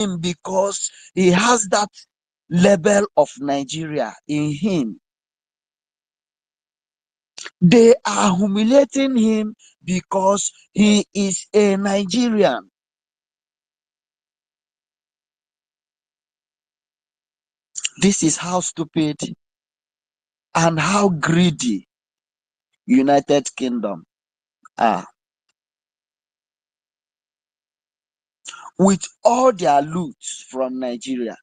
him because he has that level of Nigeria in him. They are humiliating him because he is a Nigerian. This is how stupid and how greedy United Kingdom are. With all their loot from Nigeria,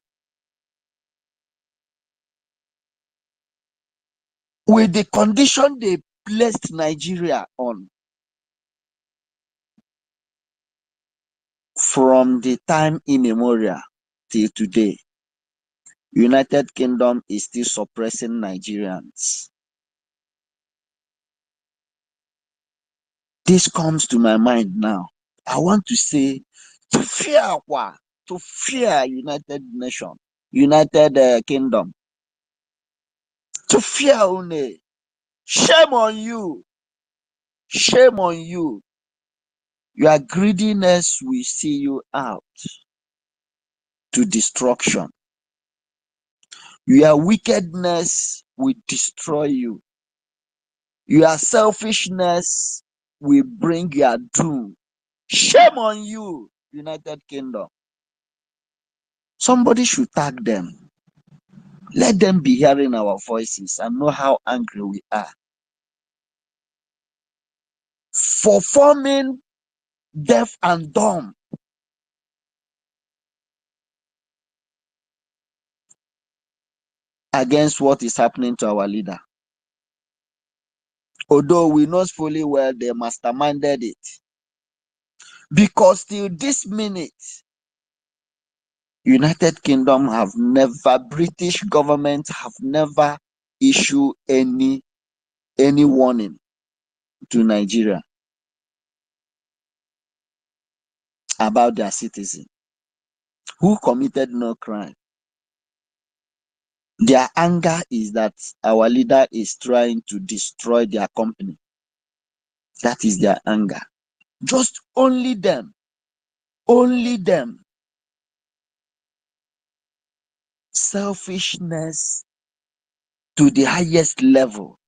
with the condition they placed Nigeria on, from the time immemorial till today, United Kingdom is still suppressing Nigerians. This comes to my mind now. I want to say, to fear what? To fear United Nation, United Kingdom. To fear only. Shame on you. Shame on you. Your greediness will see you out to destruction. Your wickedness will destroy you. Your selfishness will bring your doom. Shame on you, United Kingdom. Somebody should tag them. Let them be hearing our voices and know how angry we are for forming deaf and dumb against what is happening to our leader. Although we know fully well they masterminded it. Because till this minute, United Kingdom have never, British government have never issued any warning to Nigeria about their citizen who committed no crime. Their anger is that our leader is trying to destroy their company. That is their anger. Just only them. Only them. Selfishness to the highest level.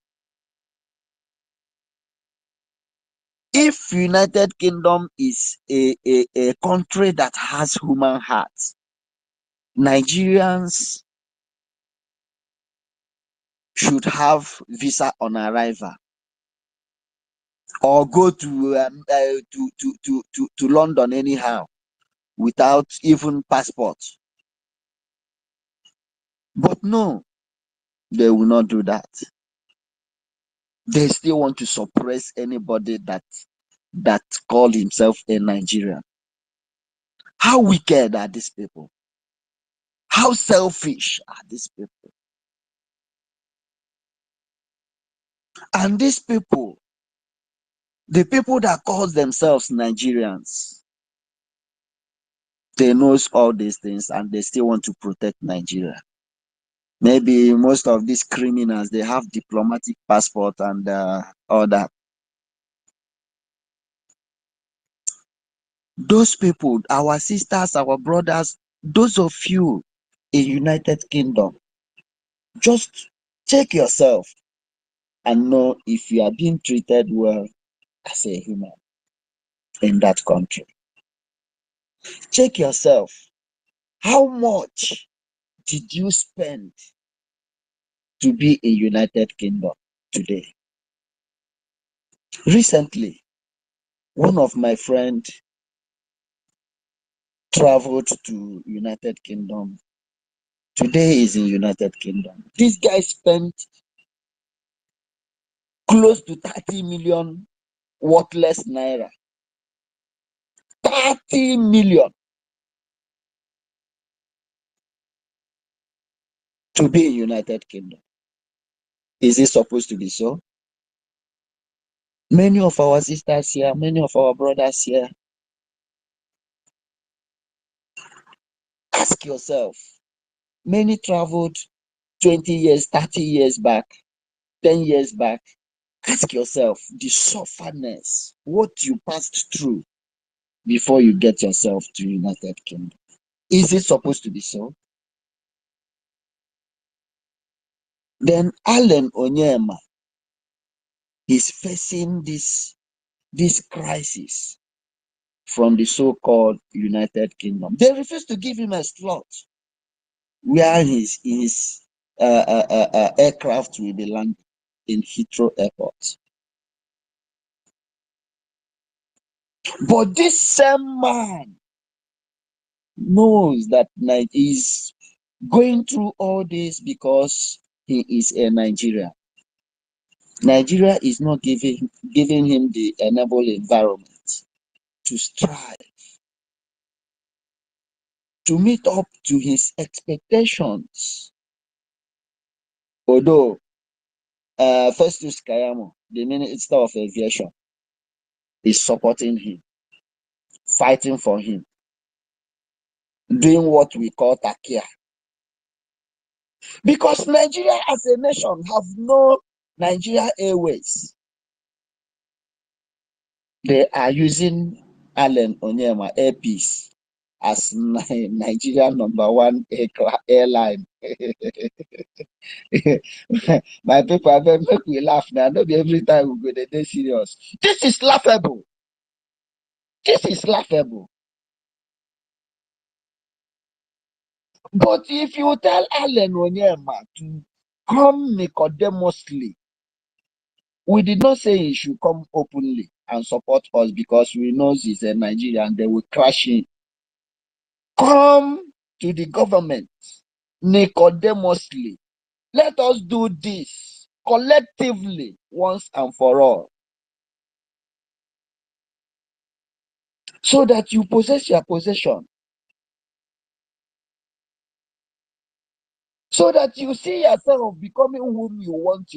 If United Kingdom is a country that has human hearts, Nigerians should have visa on arrival or go to London anyhow without even passport. But no, they will not do that. They still want to suppress anybody that call himself a Nigerian. How wicked are these people? How selfish are these people? And these people, the people that call themselves Nigerians, they know all these things and they still want to protect Nigeria. Maybe most of these criminals, they have diplomatic passport and all that. Those people, our sisters, our brothers, those of you in United Kingdom, just check yourself and know if you are being treated well as a human in that country. Check yourself. How much did you spend to be in United Kingdom today? Recently, one of my friends traveled to United Kingdom. Today is in United Kingdom. This guy spent close to 30 million worthless naira. 30 million to be in United Kingdom. Is it supposed to be so? Many of our sisters here, many of our brothers here, ask yourself, many traveled 20 years, 30 years back, 10 years back. Ask yourself the sufferness, what you passed through before you get yourself to United Kingdom. Is it supposed to be so? Then Allen Onyema is facing this crisis from the so-called United Kingdom. They refuse to give him a slot where his aircraft will be landing in Heathrow Airport. But this same man knows that he's going through all this because he is a Nigerian. Nigeria is not giving him the enable environment to strive, to meet up to his expectations. Although Festus Kayamo, the Minister of Aviation, is supporting him, fighting for him, doing what we call takia. Because Nigeria as a nation have no Nigeria Airways. They are using Allen Onyema Airpeace as Nigeria #1 airline. My people, I beg, make we laugh now. Not be every time we go they serious. This is laughable. This is laughable. But if you tell Allen Onyema to come Nicodemously, we did not say he should come openly and support us because we know he's a Nigerian, they will crash him. Come to the government Nicodemously. Let us do this collectively once and for all, so that you possess your possession, so that you see yourself becoming whom you want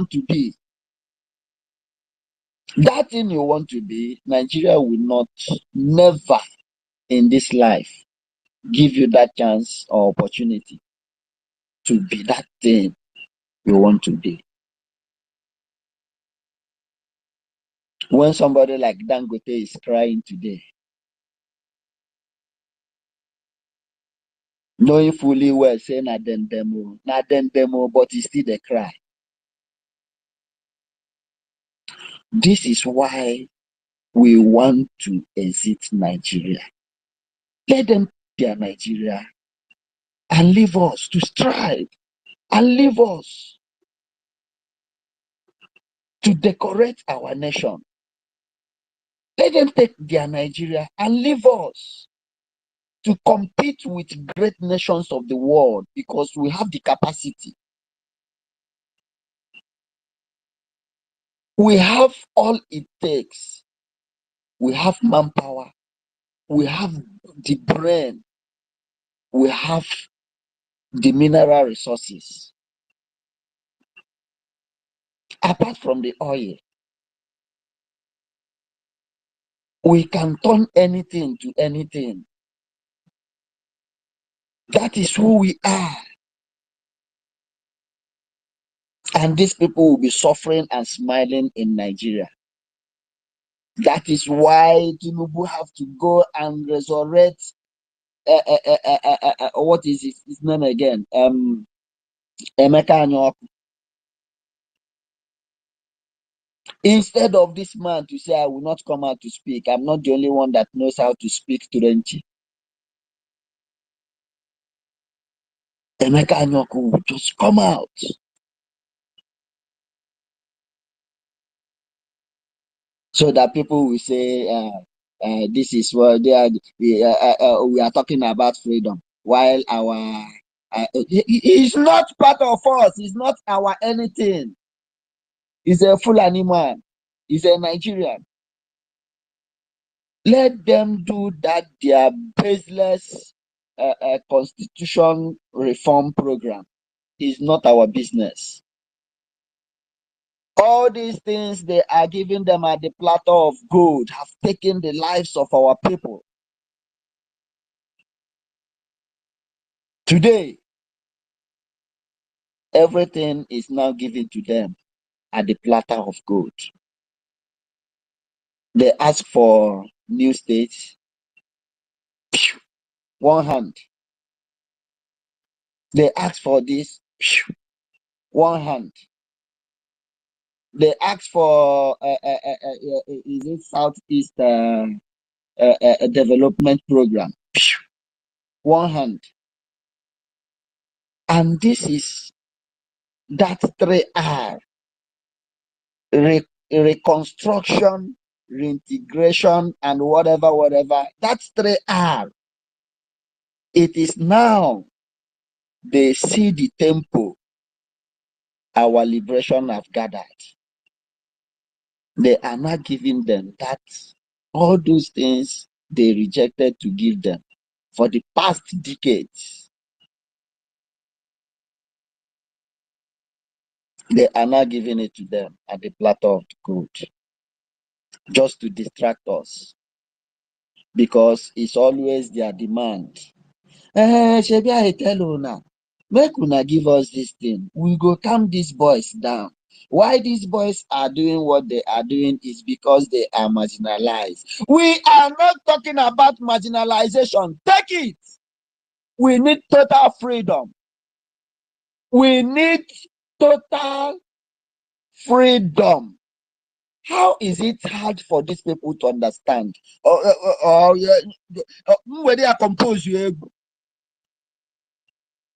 to be. That thing you want to be, Nigeria will not, never in this life, give you that chance or opportunity to be that thing you want to be. When somebody like Dangote is crying today, knowing fully well, saying na dem demo, but he still dey cry. This is why we want to exit Nigeria. Let them their Nigeria and leave us to strive and leave us to decorate our nation. Let them take their Nigeria and leave us to compete with great nations of the world because we have the capacity. We have all it takes. We have manpower. We have the brain. We have the mineral resources. Apart from the oil, we can turn anything to anything. That is who we are. And these people will be suffering and smiling in Nigeria. That is why Tinubu have to go and resurrect what is his name again? Emeka Anyoku. Instead of this man to say, I will not come out to speak. I'm not the only one that knows how to speak Turenchi. Emeka Anyoku will just come out. So that people will say, this is what we are talking about freedom. While our he's not part of us. He's not our anything. He's a Fulani man. He's a Nigerian. Let them do that. Their baseless constitution reform program is not our business. All these things they are giving them at the platter of gold have taken the lives of our people. Today, everything is now given to them at the platter of gold. They ask for new states. one hand. They ask for this, one hand. They ask for is it Southeast development program, one hand. And this is that 3R: reconstruction, reintegration, and whatever. That's 3R. It is now they see the tempo our liberation have gathered. They are not giving them that, all those things they rejected to give them for the past decades. They are not giving it to them at the platter of gold, just to distract us, because it's always their demand. Shebi I tell una, make una give us this thing, we go calm these boys down. Why these boys are doing what they are doing is because they are marginalized. We are not talking about marginalization. Take it. We need total freedom. We need total freedom. How is it hard for these people to understand? When they are composed,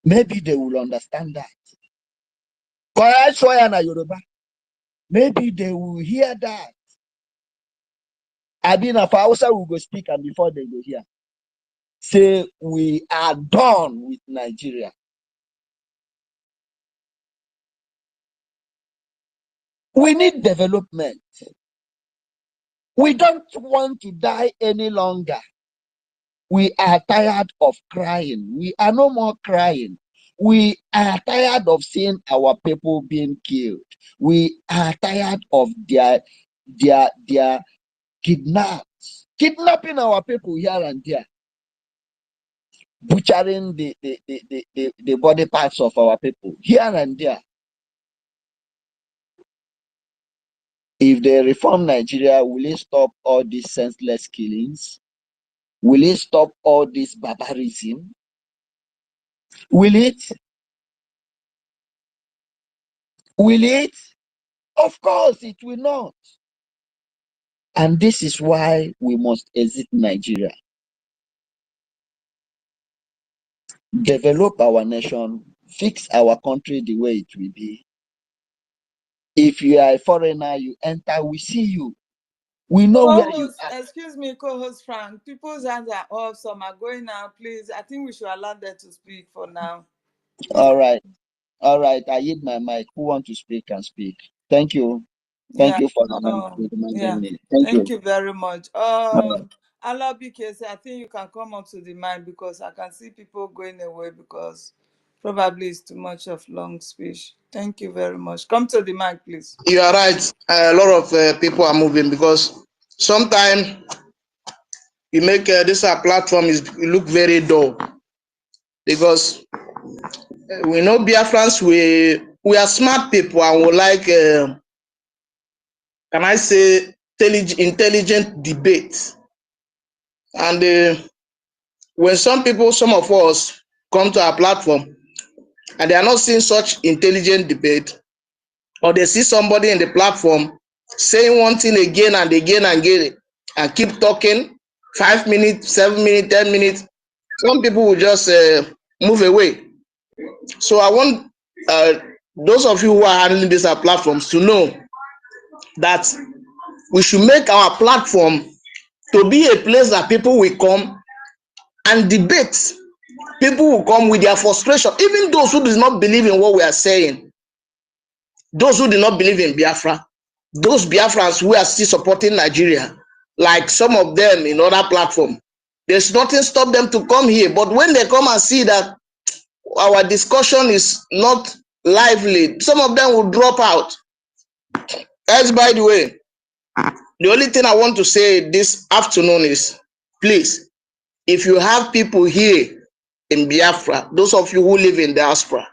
maybe they will understand that. Maybe they will hear that. Adina for Hausa will go speak, and before they go hear, say we are done with Nigeria. We need development. We don't want to die any longer. We are tired of crying. We are no more crying. We are tired of seeing our people being killed. We are tired of their kidnapping our people here and there, butchering the body parts of our people here and there. If they reform Nigeria, will it stop all these senseless killings? Will it stop all this barbarism? Will it? Will it? Of course, it will not. And this is why we must exit Nigeria. Develop our nation, fix our country the way it will be. If you are a foreigner, you enter, we see you. We know where you are. Excuse me, co-host Frank. People's hands are off, some are going now. Please, I think we should allow them to speak for now. All right. I yield my mic. Who want to speak can speak. Thank you. Thank you for reminding me. Thank you very much. Alabikese, I think you can come up to the mic, because I can see people going away because probably it's too much of long speech. Thank you very much. Come to the mic, please. You are right. A lot of people are moving, because sometimes you make this platform look very dull, because we know Biafrans, we are smart people, and we like can I say intelligent debate. And when some of us come to our platform and they are not seeing such intelligent debate, or they see somebody in the platform saying one thing again and again and keep talking 5 minutes, 7 minutes, 10 minutes, some people will just move away. So I want those of you who are handling these platforms to know that we should make our platform to be a place that people will come and debate. People will come with their frustration, even those who do not believe in what we are saying, those who do not believe in Biafra, those Biafrans who are still supporting Nigeria, like some of them in other platforms. There's nothing stop them to come here, but when they come and see that our discussion is not lively, some of them will drop out. As by the way, the only thing I want to say this afternoon is, please, if you have people here in Biafra, those of you who live in diaspora,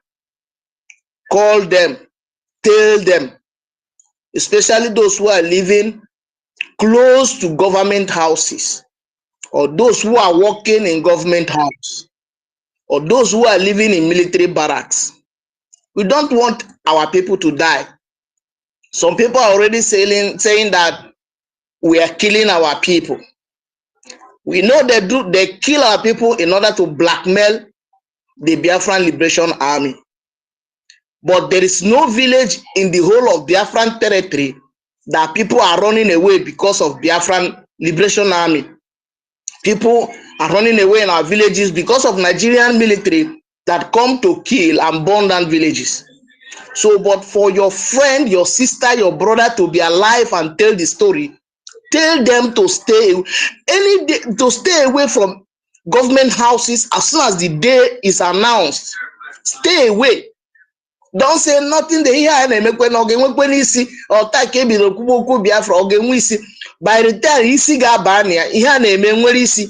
call them, tell them, especially those who are living close to government houses or those who are working in government house, or those who are living in military barracks. We don't want our people to die. Some people are already saying that we are killing our people. We know they kill our people in order to blackmail the Biafran Liberation Army. But there is no village in the whole of Biafran territory that people are running away because of Biafran Liberation Army. People are running away in our villages because of Nigerian military that come to kill and burn down villages. So, but for your friend, your sister, your brother to be alive and tell the story, tell them to stay away from government houses as soon as the day is announced. Stay away. Don't say nothing. They hear and make when isi or take Biafra by the time isi ga-abania ihe na-eme nwere isi.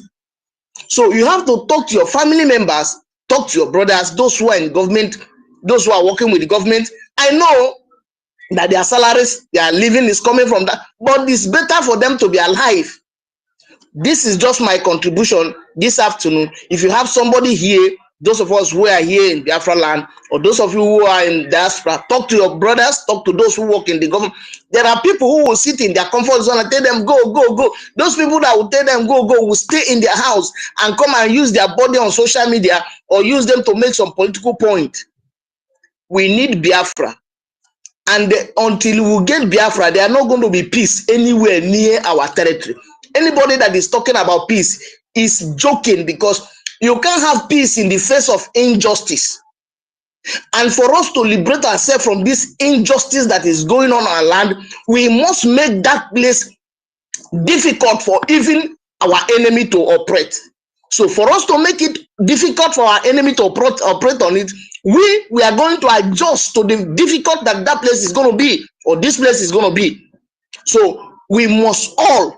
So you have to talk to your family members, talk to your brothers, those who are in government, those who are working with the government. I know that their salaries, their living is coming from that, but it's better for them to be alive. This is just my contribution this afternoon. If you have somebody here, those of us who are here in Biafra land, or those of you who are in diaspora, talk to your brothers, talk to those who work in the government. There are people who will sit in their comfort zone and tell them, go, go, go. Those people that will tell them, go, go, will stay in their house and come and use their body on social media or use them to make some political point. We need Biafra. And until we get Biafra, there are not going to be peace anywhere near our territory. Anybody that is talking about peace is joking, because you can't have peace in the face of injustice. And for us to liberate ourselves from this injustice that is going on our land, we must make that place difficult for even our enemy to operate. So for us to make it difficult for our enemy to operate on it, we are going to adjust to the difficult that place is going to be, or this place is going to be. So we must all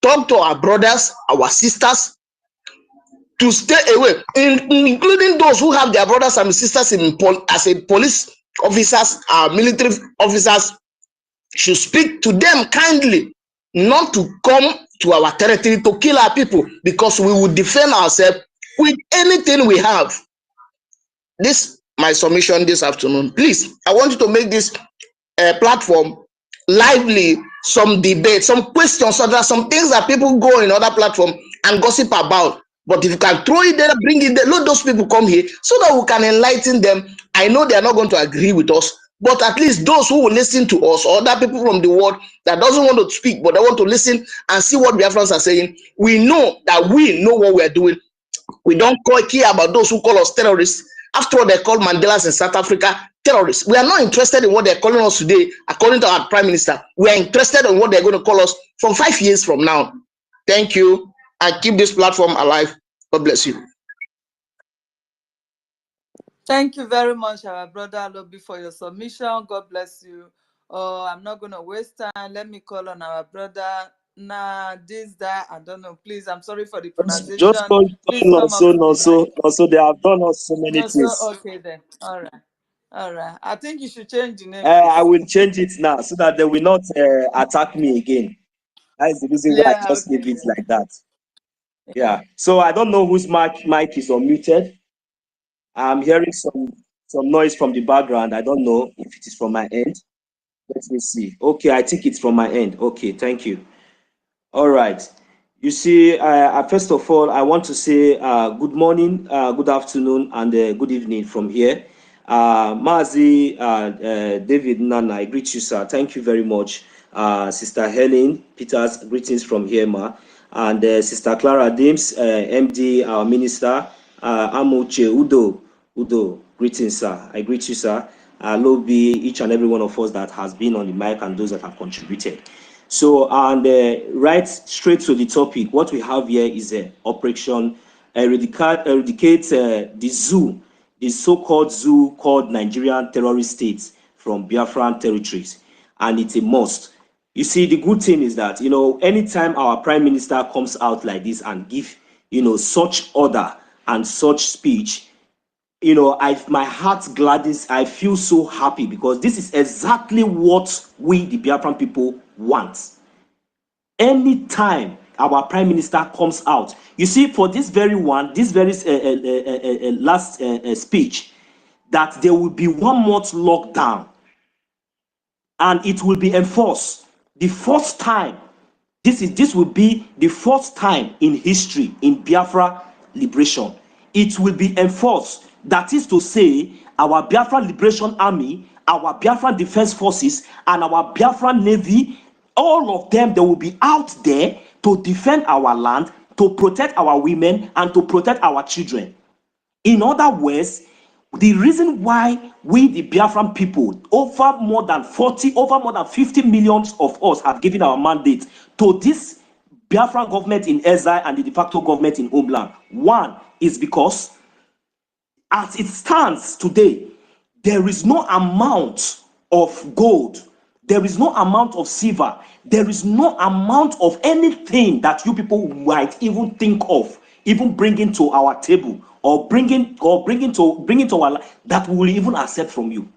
talk to our brothers, our sisters, to stay away, including those who have their brothers and sisters as a police officers, military officers, should speak to them kindly, not to come to our territory to kill our people, because we will defend ourselves with anything we have. This my submission this afternoon. Please, I want you to make this platform lively, some debate, some questions, so there are some things that people go in other platform and gossip about. But if you can throw it there, bring it there, let those people come here so that we can enlighten them. I know they are not going to agree with us, but at least those who will listen to us, or other people from the world that doesn't want to speak, but they want to listen and see what Biafrans are saying, we know that we know what we are doing. We don't care about those who call us terrorists. After all, they call Mandela's in South Africa terrorists. We are not interested in what they're calling us today, according to our Prime Minister. We are interested in what they're going to call us from 5 years from now. Thank you. And keep this platform alive. God bless you. Thank you very much, our brother Lobby, for your submission. God bless you. I'm not going to waste time. Let me call on our brother. That I don't know. Please, I'm sorry for the pronunciation. Just call Please come also they have done us so many things. Okay then. All right. I think you should change the name. I will change it now so that they will not attack me again. That is the reason why I just leave it like that. Yeah. So I don't know whose mic is unmuted. I'm hearing some noise from the background. I don't know if it is from my end. Let me see. Okay, I think it's from my end. Okay, thank you. All right. You see, first of all, I want to say good morning, good afternoon, and good evening from here. Mazi David Nana, I greet you, sir. Thank you very much. Sister Helen Peters, greetings from here, ma. And Sister Clara Dames, MD, our minister, Amoche Udo, greetings, sir. I greet you, sir. Love each and every one of us that has been on the mic and those that have contributed. So, and right straight to the topic, what we have here is Operation Eradicate the zoo, the so-called zoo called Nigerian terrorist states from Biafran territories, and it's a must. You see, the good thing is that, anytime our Prime Minister comes out like this and give, such order and such speech, my heart gladdens. I feel so happy, because this is exactly what we, the Biafran people, want. Anytime our Prime Minister comes out. You see, for this very one, this very last speech, that there will be 1 month lockdown and it will be enforced. The first time, this will be the first time in history in Biafra liberation. It will be enforced. That is to say, our Biafra Liberation Army, our Biafra Defense Forces, and our Biafra Navy, all of them, they will be out there to defend our land, to protect our women, and to protect our children. In other words, the reason why we, the Biafran people, over more than 50 millions of us have given our mandate to this Biafran government in exile and the de facto government in homeland. One is because, as it stands today, there is no amount of gold, there is no amount of silver, there is no amount of anything that you people might even think of, even bringing to our table or bringing to our life, that we will even accept from you.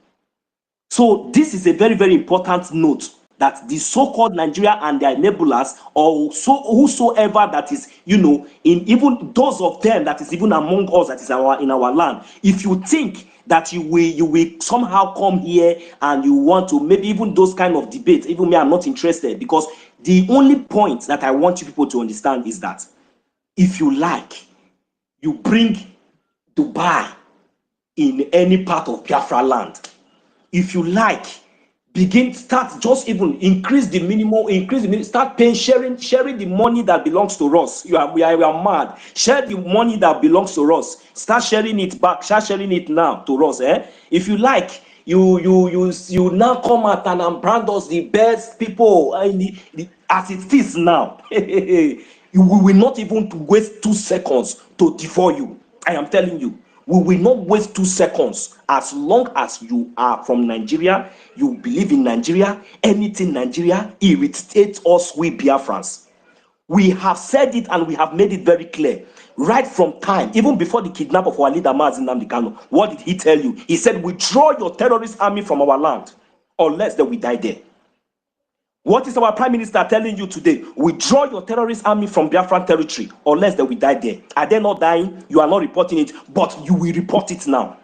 So this is a very, very important note, that the so-called Nigeria and their enablers, or whosoever that is, in even those of them that is even among us, that is in our land, if you think that you will somehow come here and you want to, maybe even those kind of debates, even me, I'm not interested, because the only point that I want you people to understand is that if you like, you bring Dubai in any part of Biafra land. If you like, start just even increase the minimum, start paying, sharing the money that belongs to us. We are mad. Share the money that belongs to us. Start sharing it back. Start sharing it now to us. If you like, you now come out and brand us the best people as it is now. We will not even waste 2 seconds to devour you. I am telling you. We will not waste 2 seconds. As long as you are from Nigeria, you believe in Nigeria, anything Nigeria irritates us, we Biafrans. We have said it and we have made it very clear. Right from time, even before the kidnap of our leader, Mazi Nnamdi Kanu, what did he tell you? He said, withdraw your terrorist army from our land, unless that we die there. What is our Prime Minister telling you today? Withdraw your terrorist army from Biafran territory, unless that we die there. Are they not dying? You are not reporting it, but you will report it now.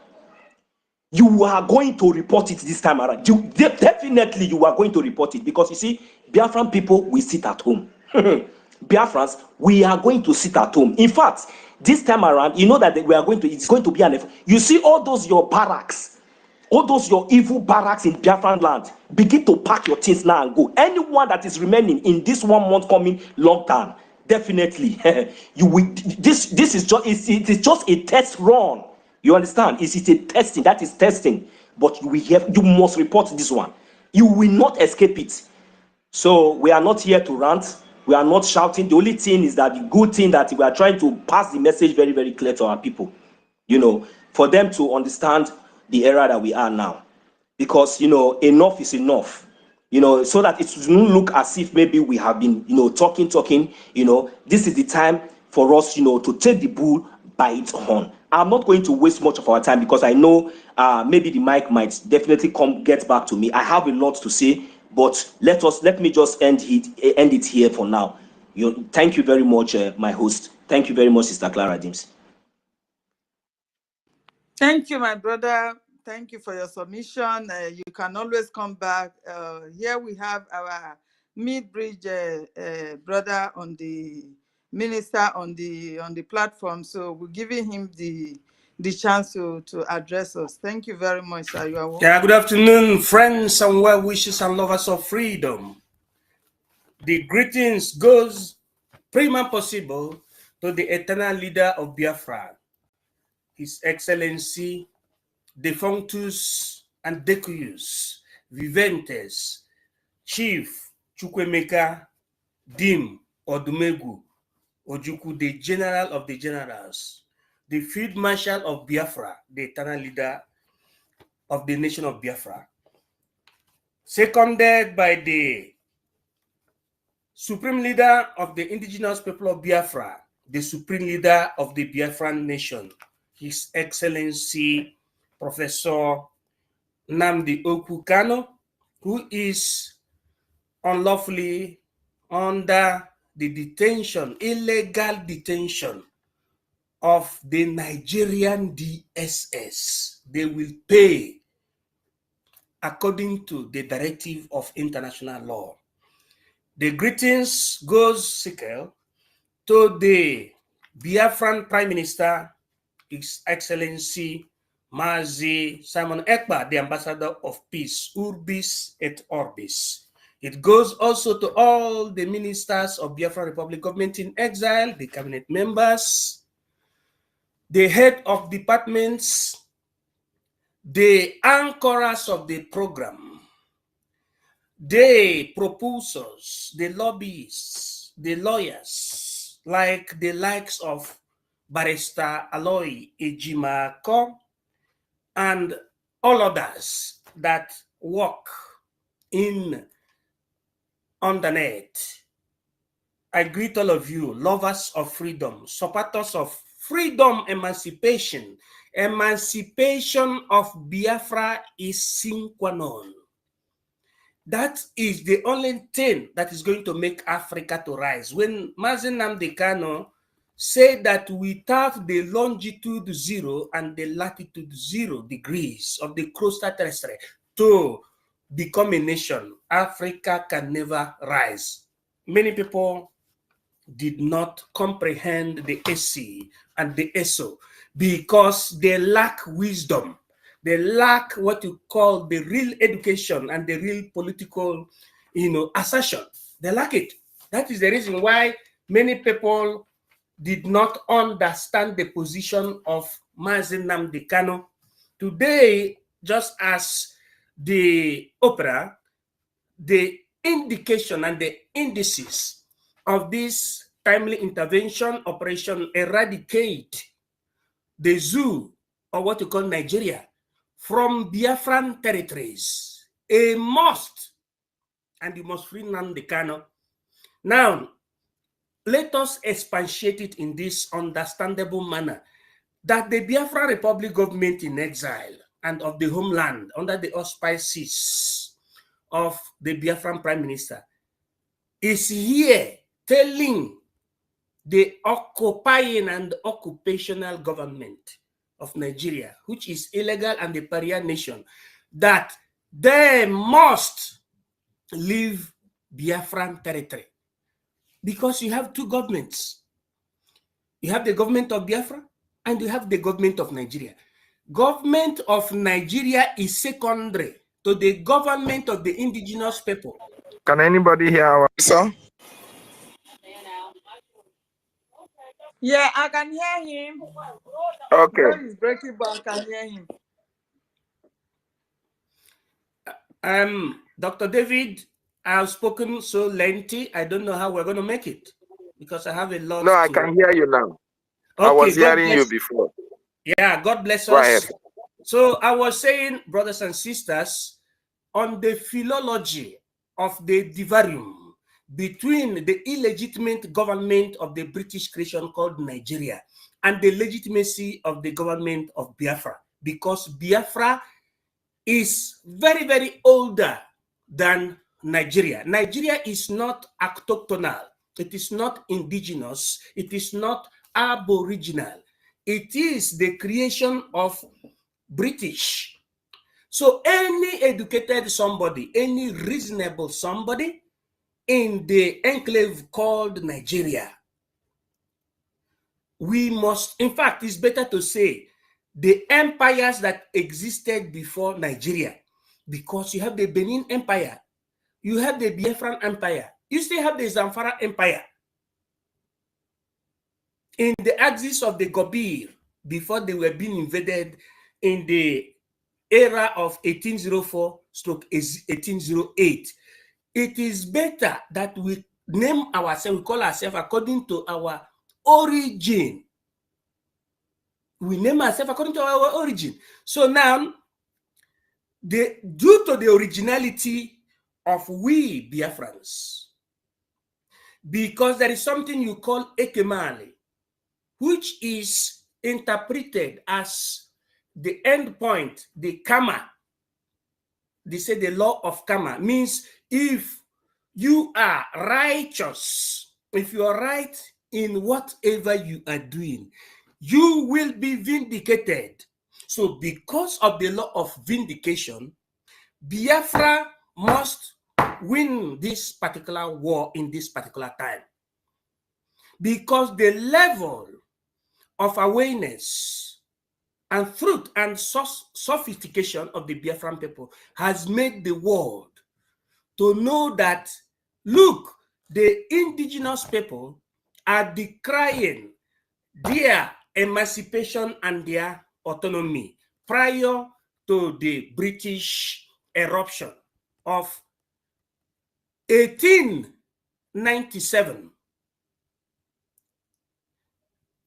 You are going to report it this time around. Definitely you are going to report it, because you see, Biafran people will sit at home. Biafrans, we are going to sit at home. In fact, this time around, you know that it's going to be an effort. You see all those your barracks, all those your evil barracks in Biafran land, begin to pack your things now and go. Anyone that is remaining in this 1 month coming lockdown, definitely you will. This is just it is just a test run. You understand? It's a testing. That is testing. But you must report this one. You will not escape it. So we are not here to rant. We are not shouting. The only thing is that the good thing that we are trying to pass the message very, very clear to our people. For them to understand the era that we are now, because enough is enough, so that it doesn't look as if maybe we have been talking. This is the time for us to take the bull by its horn. I'm not going to waste much of our time, because I know maybe the mic might definitely get back to me. I have a lot to say, but let me just end it here for now. Thank you very much, my host. Thank you very much, Sister Clara Dims. Thank you, my brother. Thank you for your submission. You can always come back. Here we have our mid-bridge brother on the minister on the platform. So we're giving him the chance to address us. Thank you very much, sir. You are welcome. Yeah, good afternoon, friends and well wishers and lovers of freedom. The greetings goes prima possible to the eternal leader of Biafra, His Excellency Defunctus and Decuius Viventes, Chief Chukwemeka Dim Odumegu Ojukwu, the General of the Generals, the Field Marshal of Biafra, the eternal leader of the nation of Biafra, seconded by the Supreme Leader of the indigenous people of Biafra, the Supreme Leader of the Biafran nation, His Excellency Professor Nnamdi Kanu, who is unlawfully under the detention, illegal detention of the Nigerian DSS. They will pay according to the directive of international law. The greetings goes, Sikel, to the Biafran Prime Minister, His Excellency Mazi Simon Ekpa, the Ambassador of Peace, Urbis et Orbis. It goes also to all the ministers of Biafra Republic government in exile, the cabinet members, the head of departments, the anchors of the program, the proposers, the lobbyists, the lawyers, like the likes of Barrister Aloy Ejimako and all others that work on the net. I greet all of you, lovers of freedom, supporters of freedom, emancipation. Emancipation of Biafra is sine qua non. That is the only thing that is going to make Africa to rise. When Mazi Nnamdi Kanu said that without the longitude 0 and the latitude 0 degrees of the coastal terrestre to become a nation, Africa can never rise. Many people did not comprehend the AC and the ESO because they lack wisdom. They lack what you call the real education and the real political, assertion. They lack it. That is the reason why many people did not understand the position of Mazi Nnamdi Kanu. Today, just as the opera, the indication and the indices of this timely intervention operation eradicate the zoo, or what you call Nigeria, from Biafran territories, a must, and you must free Nnamdi Kanu. Now, let us expatiate it in this understandable manner, that the Biafra Republic government in exile and of the homeland under the auspices of the Biafran Prime Minister is here telling the occupying and occupational government of Nigeria, which is illegal and the pariah nation, that they must leave Biafran territory. Because you have two governments. You have the government of Biafra and you have the government of Nigeria. Government of Nigeria is secondary to the government of the indigenous people. Can anybody hear our song? Yeah, I can hear him. Okay. He's breaking, but I can hear him. Dr. David, I've spoken so lengthy, I don't know how we're going to make it because I have a lot. No, I can hear you now. Okay, I was hearing you before. Yeah, God bless Go us. ahead. So I was saying, brothers and sisters, on the philology of the divarium between the illegitimate government of the British creation called Nigeria and the legitimacy of the government of Biafra, because Biafra is very, very older than Nigeria. Nigeria is not autochthonal. It is not indigenous. It is not aboriginal. It is the creation of British. So any educated somebody, any reasonable somebody in the enclave called Nigeria, we must, in fact, it's better to say the empires that existed before Nigeria, because you have the Benin Empire, you have the Biafran Empire, you still have the Zamfara Empire. In the axis of the Gobir, before they were being invaded in the era of 1804-1808, it is better that we name ourselves, we call ourselves according to our origin. We name ourselves according to our origin. So now, due to the originality of we Biafrans, because there is something you call Ekemali, which is interpreted as the end point, the karma. They say the law of karma means if you are righteous if you are right in whatever you are doing, you will be vindicated. So because of the law of vindication, Biafra must win this particular war in this particular time. Because the level of awareness and truth and sophistication of the Biafran people has made the world to know that, look, the indigenous people are decrying their emancipation and their autonomy prior to the British eruption of 1897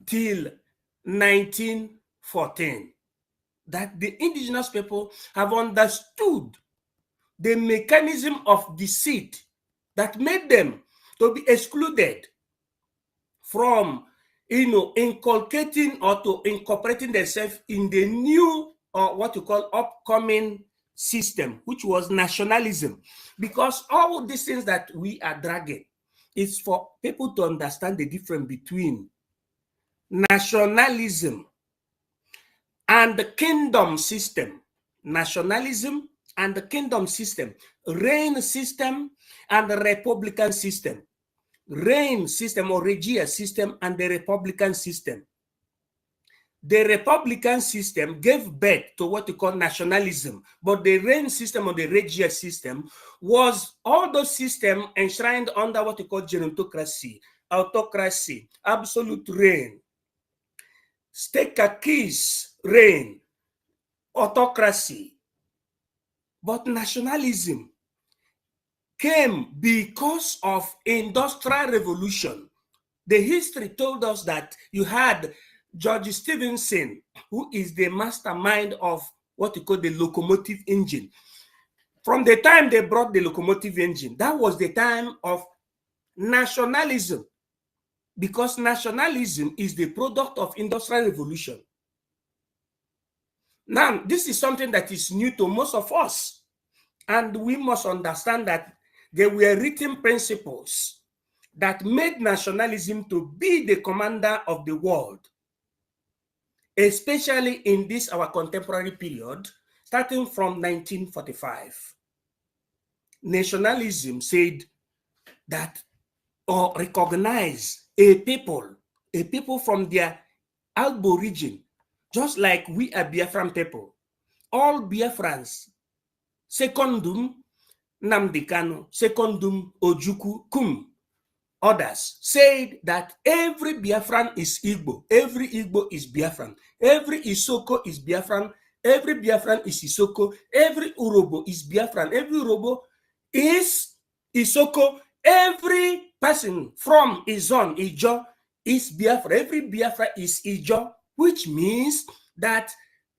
till 1914, that the indigenous people have understood the mechanism of deceit that made them to be excluded from, inculcating or to incorporating themselves in the new or what you call upcoming system, which was nationalism. Because all these things that we are dragging is for people to understand the difference between nationalism and the kingdom system. Nationalism and the kingdom system, reign system and the republican system, reign system or regia system and the republican system. The republican system gave birth to what you call nationalism, but the reign system or the regia system was all those systems enshrined under what you call gerontocracy, autocracy, absolute reign, stakeakis reign, autocracy. But nationalism came because of industrial revolution. The history told us that you had George Stephenson, who is the mastermind of what you call the locomotive engine. From the time they brought the locomotive engine, that was the time of nationalism, because nationalism is the product of industrial revolution. Now, this is something that is new to most of us. And we must understand that there were written principles that made nationalism to be the commander of the world, especially in this our contemporary period, starting from 1945. Nationalism said that, or recognize a people from their Albo region, just like we are Biafran people. All Biafrans, secondum Nnamdi Kanu, secondum Ojukwu, cum, others said that every Biafran is Igbo, every Igbo is Biafran, every Isoko is Biafran, every Biafran is Isoko, every Urobo is Biafran, every Urobo is Isoko, every person from Izon, Ijo, is Biafra, every Biafra is Ijo, which means that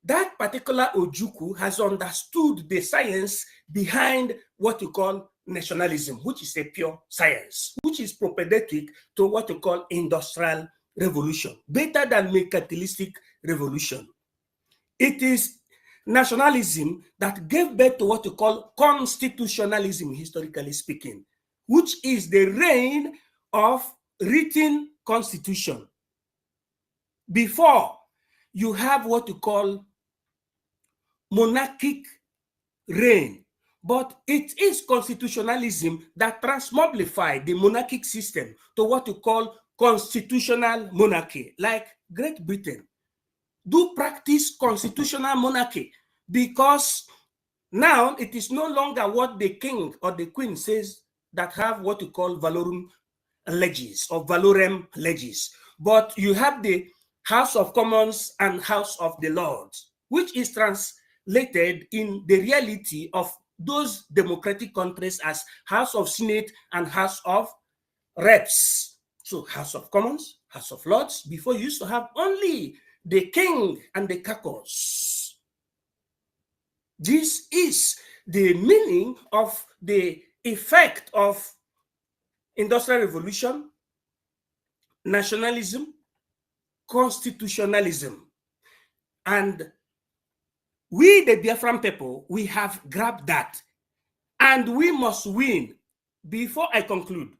that particular Ojukwu has understood the science behind what you call nationalism, which is a pure science, which is propedeutic to what you call industrial revolution, better than mercantilistic revolution. It is nationalism that gave birth to what you call constitutionalism, historically speaking, which is the reign of written constitution. Before, you have what you call monarchic reign, but it is constitutionalism that transmogrified the monarchic system to what you call constitutional monarchy, like Great Britain do practice constitutional monarchy, because now it is no longer what the king or the queen says that have what you call valorum legis or valorem legis, but you have the House of Commons and House of the Lords, which is translated in the reality of those democratic countries as House of Senate and House of Reps. So House of Commons, House of Lords. Before you used to have only the king and the caucus. This is the meaning of the effect of industrial revolution, nationalism, constitutionalism. And we, the Biafran people, we have grabbed that, and we must win. Before I conclude,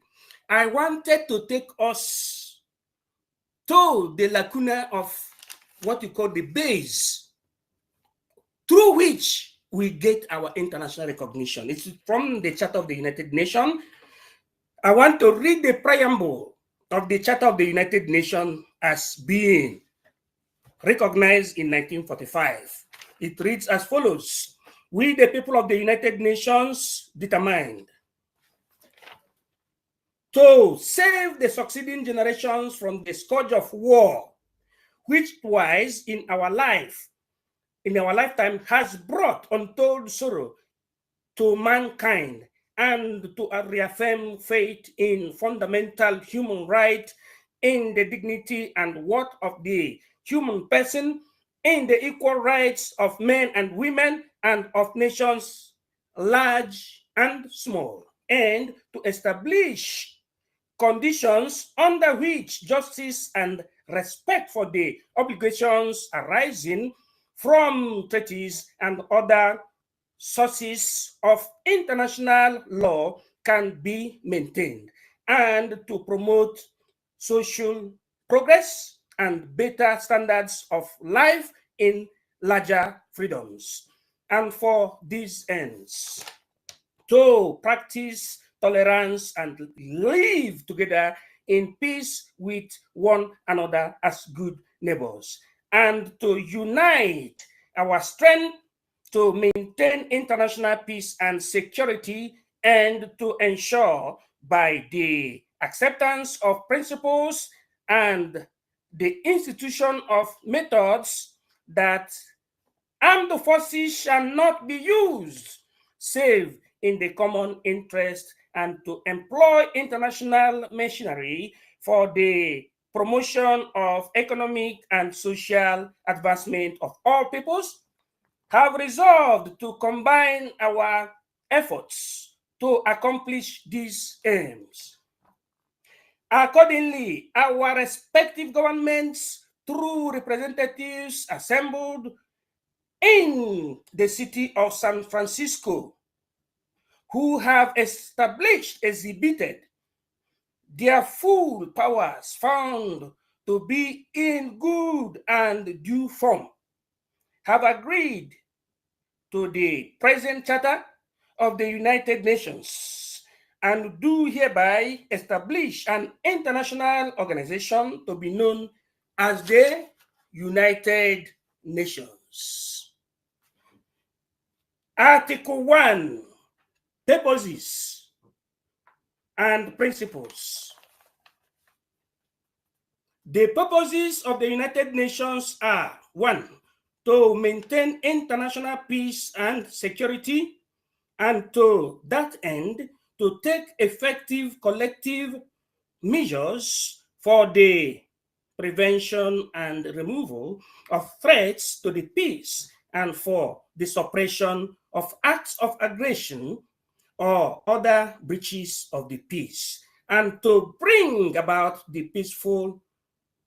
I wanted to take us to the lacuna of what you call the base through which we get our international recognition. It's from the Charter of the United Nations. I want to read the preamble of the Charter of the United Nations as being recognized in 1945. It reads as follows: we, the people of the United Nations, determined to save the succeeding generations from the scourge of war, which twice in our lifetime has brought untold sorrow to mankind, and to reaffirm faith in fundamental human rights, in the dignity and worth of the human person, in the equal rights of men and women and of nations large and small, and to establish conditions under which justice and respect for the obligations arising from treaties and other sources of international law can be maintained, and to promote social progress and better standards of life in larger freedoms. And for these ends, to practice tolerance and live together in peace with one another as good neighbors, and to unite our strength to maintain international peace and security, and to ensure by the acceptance of principles and the institution of methods that armed forces shall not be used save in the common interest, and to employ international machinery for the promotion of economic and social advancement of all peoples, have resolved to combine our efforts to accomplish these aims. Accordingly, our respective governments, through representatives assembled in the city of San Francisco, who have exhibited their full powers found to be in good and due form, have agreed to the present Charter of the United Nations, and do hereby establish an international organization to be known as the United Nations. Article 1, purposes and principles. The purposes of the United Nations are: 1, to maintain international peace and security, and to that end, to take effective collective measures for the prevention and removal of threats to the peace, and for the suppression of acts of aggression or other breaches of the peace, and to bring about the peaceful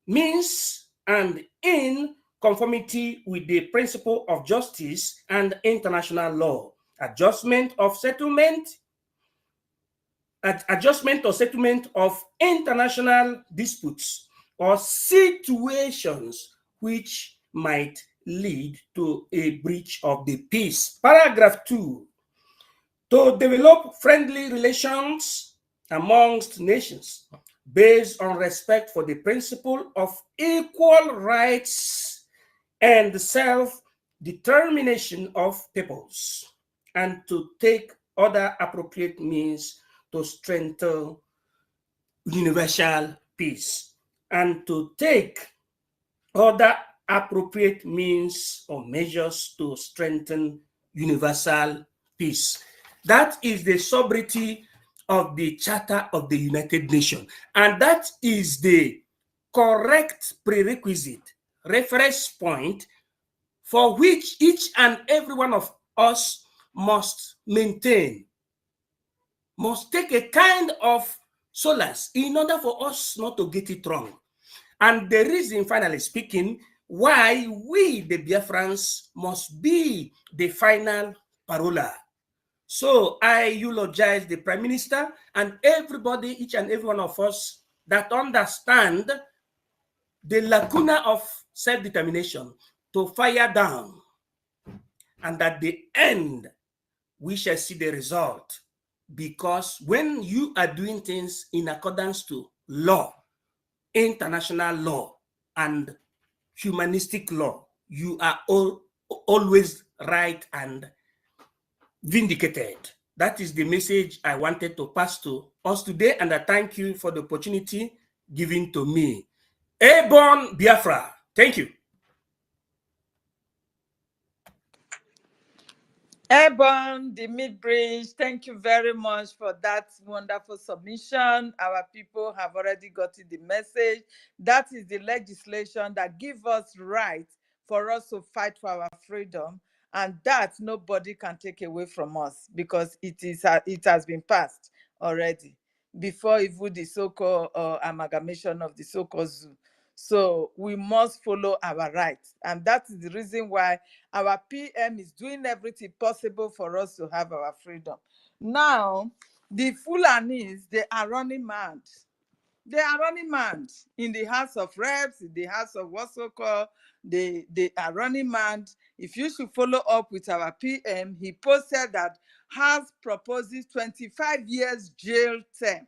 means and in conformity with the principle of justice and international law, adjustment or settlement of international disputes or situations which might lead to a breach of the peace. Paragraph 2, to develop friendly relations amongst nations based on respect for the principle of equal rights and self-determination of peoples, and to take other appropriate means to strengthen universal peace, and to take other appropriate means or measures to strengthen universal peace. That is the sobriety of the Charter of the United Nations, and that is the correct prerequisite reference point for which each and every one of us must maintain, must take a kind of solace in order for us not to get it wrong. And the reason, finally speaking, why we, the Biafrans, must be the final parola So I eulogize the Prime Minister and everybody, each and every one of us that understand the lacuna of self-determination to fire down, and at the end we shall see the result. Because when you are doing things in accordance to law, international law and humanistic law, you are always right and vindicated. That is the message I wanted to pass to us today, and I thank you for the opportunity given to me. Airborne Biafra, thank you. Ebon, the mid-bridge, thank you very much for that wonderful submission. Our people have already gotten the message. That is the legislation that gives us rights for us to fight for our freedom, and that nobody can take away from us because it has been passed already before even the so-called amalgamation of the so-called zoo. So we must follow our rights, and that is the reason why our PM is doing everything possible for us to have our freedom. Now, the Fulanis, they are running mad. They are running mad in the House of Reps, in the House of what's so called. They are running mad. If you should follow up with our PM, he posted that House proposes 25 years jail term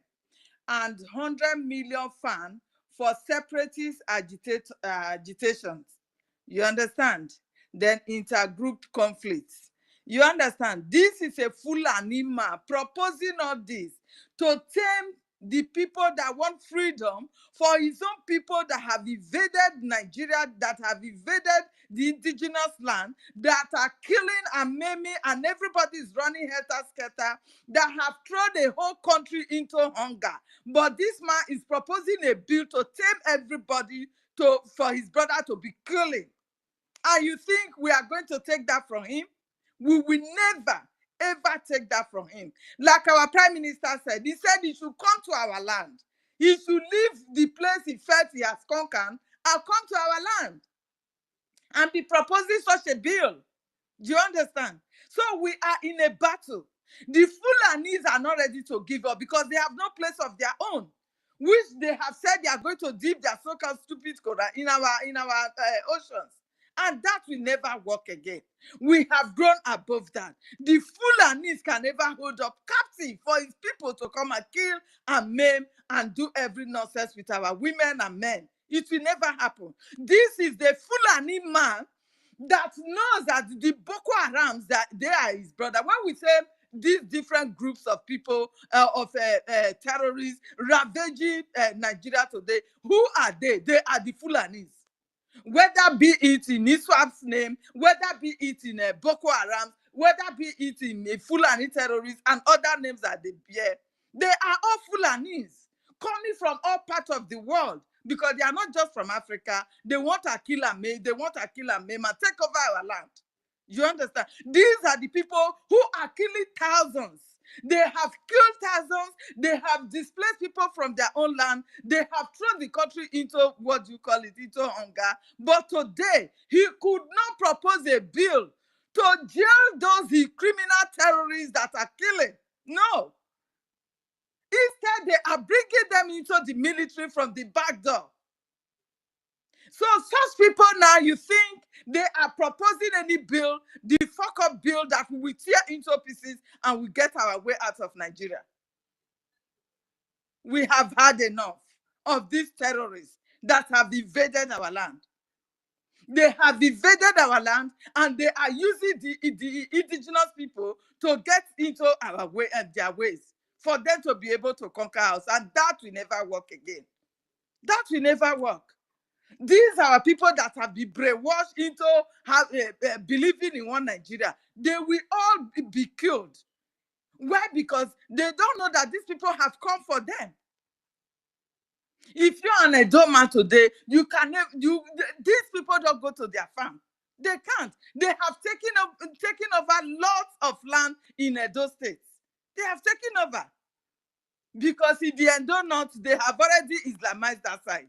and 100 million fine for separatist agitations. You understand? Then intergroup conflicts. You understand? This is a Fulani man proposing all this to tame the people that want freedom for his own people that have invaded Nigeria, that have invaded the indigenous land, that are killing and maiming, and everybody is running helter-skelter, that have thrown a whole country into hunger. But this man is proposing a bill to tame everybody for his brother to be killing. And you think we are going to take that from him? We will never, ever take that from him. Like our Prime Minister said, he said he should come to our land. He should leave the place he felt he has conquered and come to our land and be proposing such a bill. Do you understand? So we are in a battle. The Fulanis are not ready to give up because they have no place of their own, which they have said they are going to dip their so-called stupid coral in our oceans. And that will never work again. We have grown above that. The Fulanis can never hold up captive for his people to come and kill and maim and do every nonsense with our women and men. It will never happen. This is the Fulani man that knows that the Boko Harams, that they are his brother. When we say these different groups of people, of terrorists ravaging Nigeria today, who are they? They are the Fulanis. Whether be it in ISWAP's name, whether be it in Boko Haram, whether be it in Fulani terrorists and other names that they bear, they are all Fulanis coming from all parts of the world because they are not just from Africa. They want to kill and maim, they want to kill and maim and take over our land. You understand? These are the people who are killing thousands. They have killed thousands. They have displaced people from their own land. They have thrown the country into, what do you call it, into hunger. But today, he could not propose a bill to jail those criminal terrorists that are killing. No. Instead, they are bringing them into the military from the back door. So such people now, you think they are proposing any bill, the fuck-up bill that we will tear into pieces and we get our way out of Nigeria. We have had enough of these terrorists that have invaded our land. They have invaded our land and they are using the indigenous people to get into our way and their ways for them to be able to conquer us. And that will never work again. That will never work. These are people that have been brainwashed into believing in one Nigeria. They will all be killed. Why? Because they don't know that these people have come for them. If you're an Edo man today, you can never, these people don't go to their farm. They can't. They have taken over lots of land in Edo states. They have taken over. Because in the Edo North, they have already Islamized that side.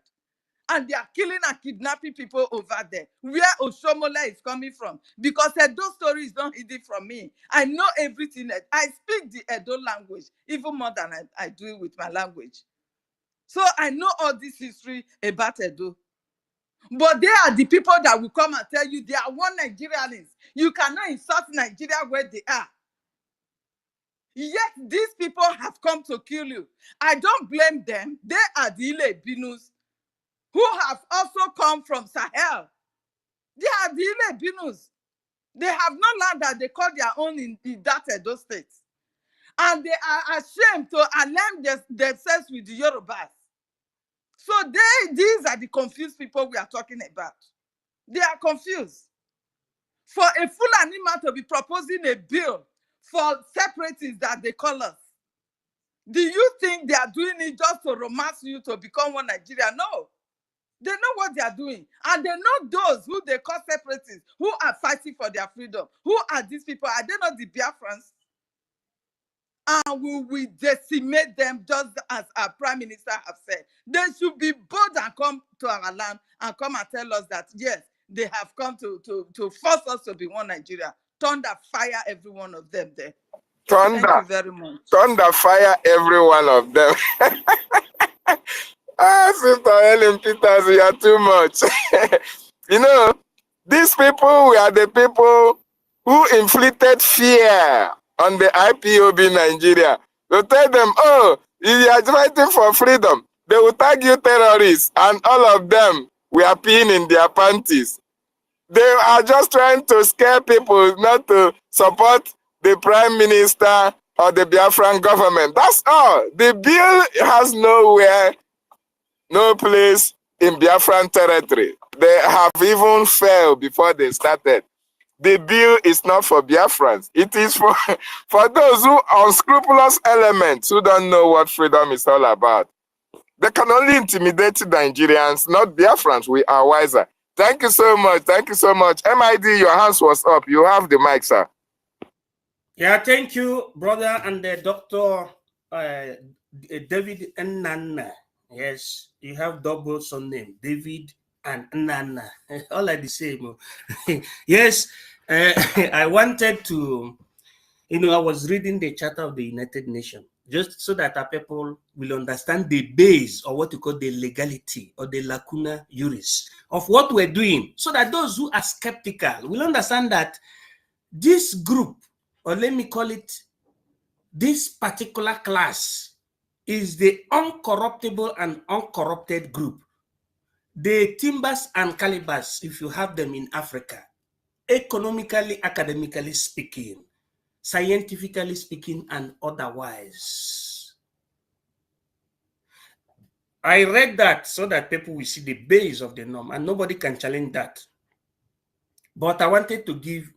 And they are killing and kidnapping people over there. Where Oshomola is coming from. Because Edo story is not hidden from me. I know everything. I speak the Edo language, even more than I do it with my language. So I know all this history about Edo. But they are the people that will come and tell you they are one Nigerians. You cannot insult Nigeria where they are. Yet these people have come to kill you. I don't blame them. They are the Ile Binus who have also come from Sahel. They are the Ile Binus. They have no land that they call their own in that Edo state. And they are ashamed to align themselves with the Yorubas. So these are the confused people we are talking about. They are confused. For a Fulani man to be proposing a bill for separatists that they call us, do you think they are doing it just to romance you to become one Nigeria? No. They know what they are doing. And they know those who they call separatists, who are fighting for their freedom. Who are these people? Are they not the Biafrans? And we will decimate them just as our Prime Minister have said. They should be bold and come to our land and come and tell us that, yes, they have come to force us to be one Nigeria. Thunder, fire every one of them there. Thunder. Thank you very much. Thunder, fire every one of them. Sister Helen Peters, you are too much. You know, these people were the people who inflicted fear on the IPOB Nigeria. To tell them, oh, if you are fighting for freedom, they will tag you terrorists, and all of them were peeing in their panties. They are just trying to scare people not to support the Prime Minister or the Biafran government. That's all. The bill has no place in Biafran territory. They have even failed before they started. The bill is not for Biafrans. It is for those who are unscrupulous elements who don't know what freedom is all about. They can only intimidate Nigerians, not Biafrans. We are wiser. Thank you so much. Thank you so much. MID, your hands was up. You have the mic, sir. Yeah, thank you, brother, and Dr. David Annang. Yes, you have double surname, David and Annang. All are the same. Yes, I wanted to, I was reading the Charter of the United Nations just so that our people will understand the base or what you call the legality or the lacuna juris of what we're doing, so that those who are skeptical will understand that this group, or let me call it, this particular class, is the uncorruptible and uncorrupted group. The timbers and calibers, if you have them in Africa, economically, academically speaking, scientifically speaking, and otherwise. I read that so that people will see the base of the norm, and nobody can challenge that. But I wanted to give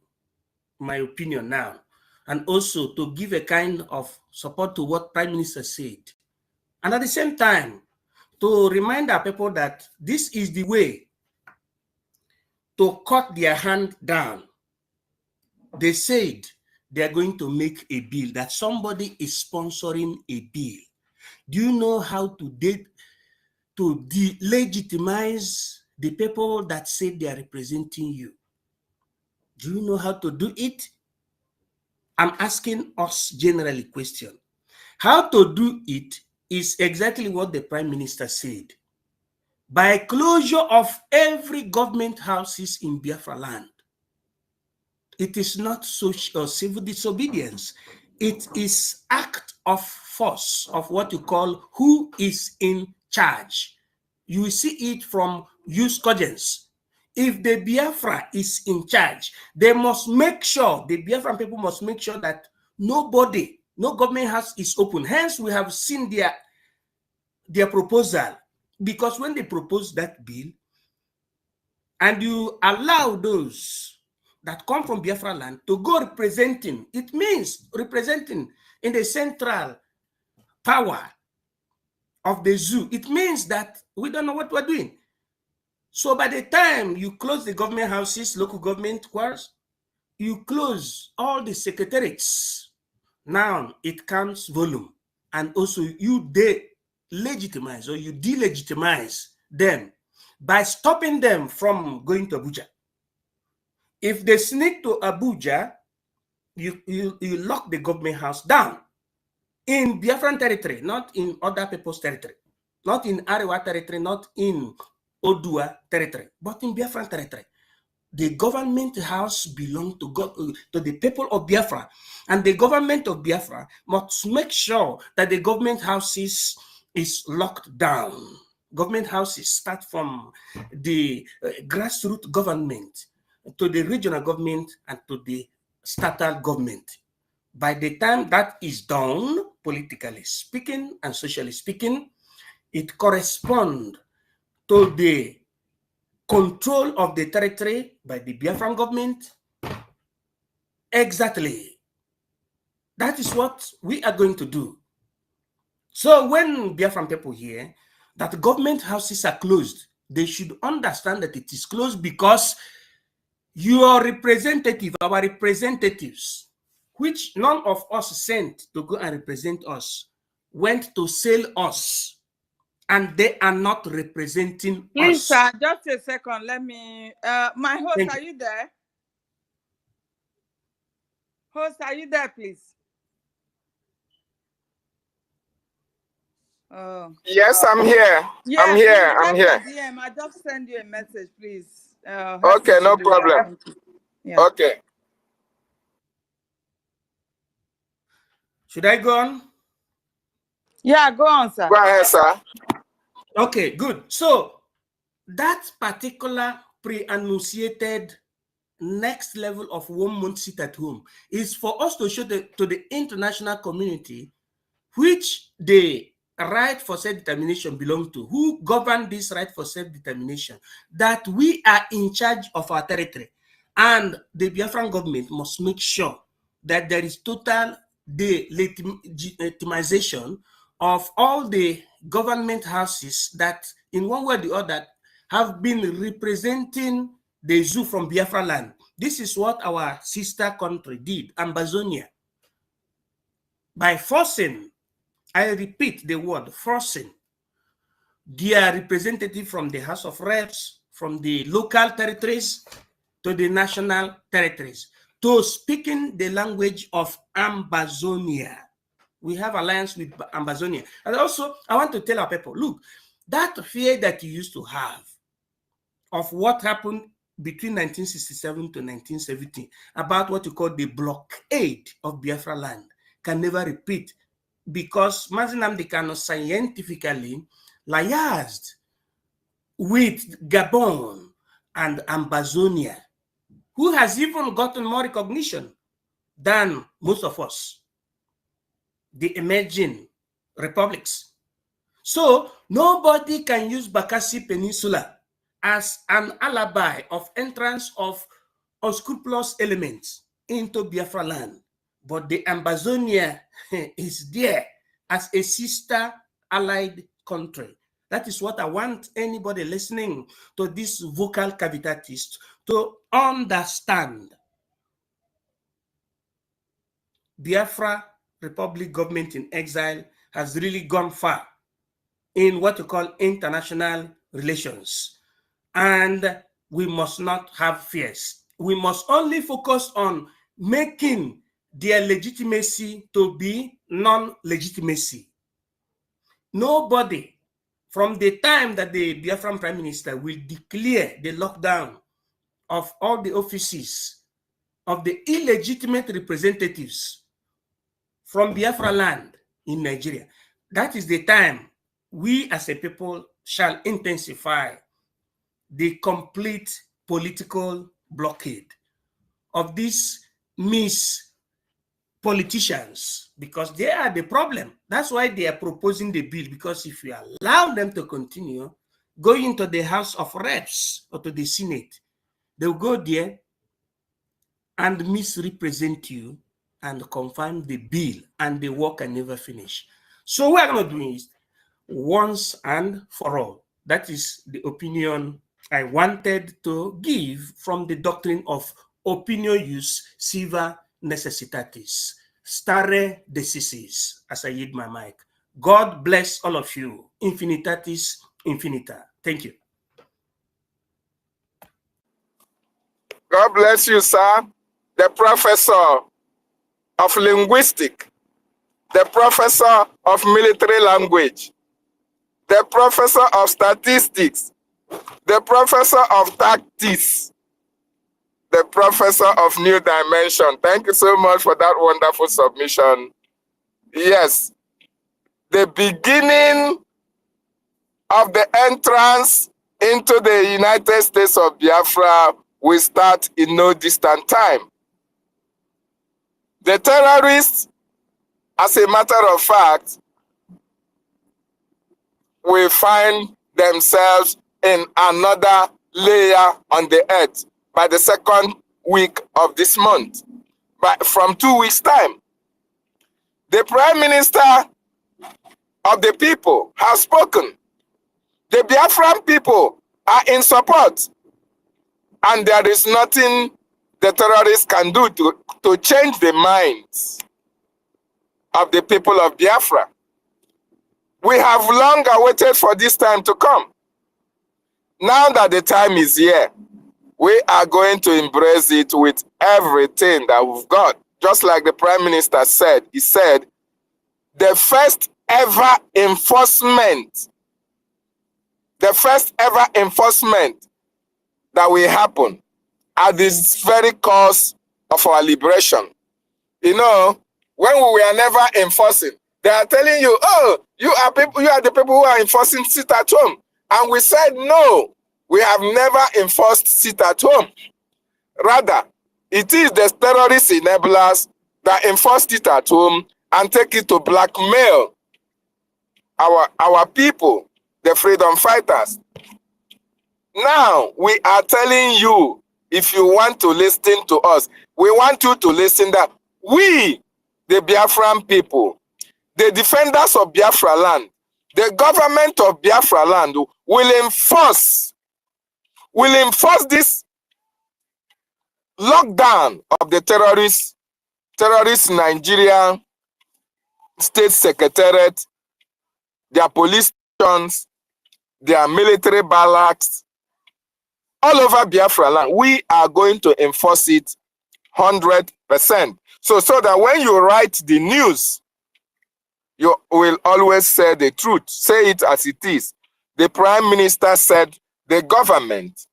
my opinion now, and also to give a kind of support to what Prime Minister said. And at the same time, to remind our people that this is the way to cut their hand down. They said they are going to make a bill, that somebody is sponsoring a bill. Do you know how to delegitimize the people that say they are representing you? Do you know how to do it? I'm asking us generally question. How to do it is exactly what the Prime Minister said. By closure of every government houses in Biafra land. It is not social or civil disobedience. It is act of force of what you call who is in charge. You see it from use cogence. If the Biafra is in charge, they must make sure, the Biafran people must make sure that no government house is open. Hence, we have seen their proposal. Because when they propose that bill, and you allow those that come from Biafra land to go representing, it means representing in the central power of the zoo. It means that we don't know what we're doing. So by the time you close the government houses, local government quarters, you close all the secretariats. Now it comes volume. And also you delegitimize or you delegitimize them. by stopping them from going to Abuja. If they sneak to Abuja, you lock the government house down in Biafran territory, not in other people's territory, not in Arewa territory, not in Odua territory, but in Biafran territory. The government house belongs to the people of Biafra, and the government of Biafra must make sure that the government houses is locked down. Government houses start from the grassroots government to the regional government and to the stattal government. By the time that is done, politically speaking and socially speaking, it corresponds to the control of the territory by the Biafran government. Exactly. That is what we are going to do. So when Biafran people hear that government houses are closed, they should understand that it is closed because your representative, our representatives, which none of us sent to go and represent us, went to sell us, and they are not representing Please, us. sir, just a second. Let me, my host, are you there? Host, are you there, please? Oh. Yes, I'm here. Yeah, I'm here. I'm here. DM. I just send you a message, please. Okay, no problem. Yeah. Okay. Should I go on? Yeah, go on, sir. Go ahead, sir. Okay, good. So that particular pre-annunciated next level of 1 month sit at home is for us to show to the international community which the right for self-determination belong to, who govern this right for self-determination, that we are in charge of our territory. And the Biafran government must make sure that there is total delegitimization of all the government houses that in one way or the other have been representing the zoo from Biafra land. This is what our sister country did, Ambazonia, by forcing, I repeat the word, forcing their representative from the House of Reps, from the local territories to the national territories, to speaking the language of Ambazonia. We have alliance with Ambazonia. And also, I want to tell our people, look, that fear that you used to have of what happened between 1967 to 1970 about what you call the blockade of Biafra land can never repeat, because Mazi Nnamdi Kanu scientifically liaised with Gabon and Ambazonia, who has even gotten more recognition than most of us, the emerging republics. So nobody can use Bakassi Peninsula as an alibi of entrance of unscrupulous elements into Biafra land. But the Ambazonia is there as a sister allied country. That is what I want anybody listening to this vocal cavitatist to understand. Biafra Republic government in exile has really gone far in what you call international relations. And we must not have fears. We must only focus on making their legitimacy to be non-legitimacy. Nobody, from the time that the Biafran Prime Minister will declare the lockdown of all the offices of the illegitimate representatives from Biafra land in Nigeria, that is the time we as a people shall intensify the complete political blockade of these politicians, because they are the problem. That's why they are proposing the bill, because if you allow them to continue going into the House of Reps or to the Senate, they'll go there and misrepresent you and confirm the bill, and the work can never finish. So what I'm doing is once and for all. That is the opinion I wanted to give from the doctrine of opinio ius siva necessitatis, stare decisis, as I yield my mic. God bless all of you. Infinitatis infinita. Thank you. God bless you, sir. The professor of linguistics, the professor of military language, the professor of statistics, the professor of tactics, the professor of new dimension. Thank you so much for that wonderful submission. Yes, the beginning of the entrance into the United States of Biafra will start in no distant time. The terrorists, as a matter of fact, will find themselves in another layer on the earth by the second week of this month, from 2 weeks' time. The Prime Minister of the people has spoken. The Biafran people are in support, and there is nothing the terrorists can do to change the minds of the people of Biafra. We have long awaited for this time to come. Now that the time is here, we are going to embrace it with everything that we've got. Just like the Prime Minister said, he said, the first ever enforcement that will happen at this very cause of our liberation. You know, when we were never enforcing, they are telling you, oh, you are the people who are enforcing sit at home. And we said, no, we have never enforced sit at home. Rather, it is the terrorist enablers that enforce it at home and take it to blackmail our people, the freedom fighters. Now, we are telling you, if you want to listen to us, we want you to listen that we, the Biafran people, the defenders of Biafra land, the government of Biafra land will enforce this lockdown of the terrorist Nigerian state secretariat, their police stations, their military barracks, all over Biafra land. We are going to enforce it 100%. So that when you write the news, you will always say the truth. Say it as it is. The Prime Minister said the government,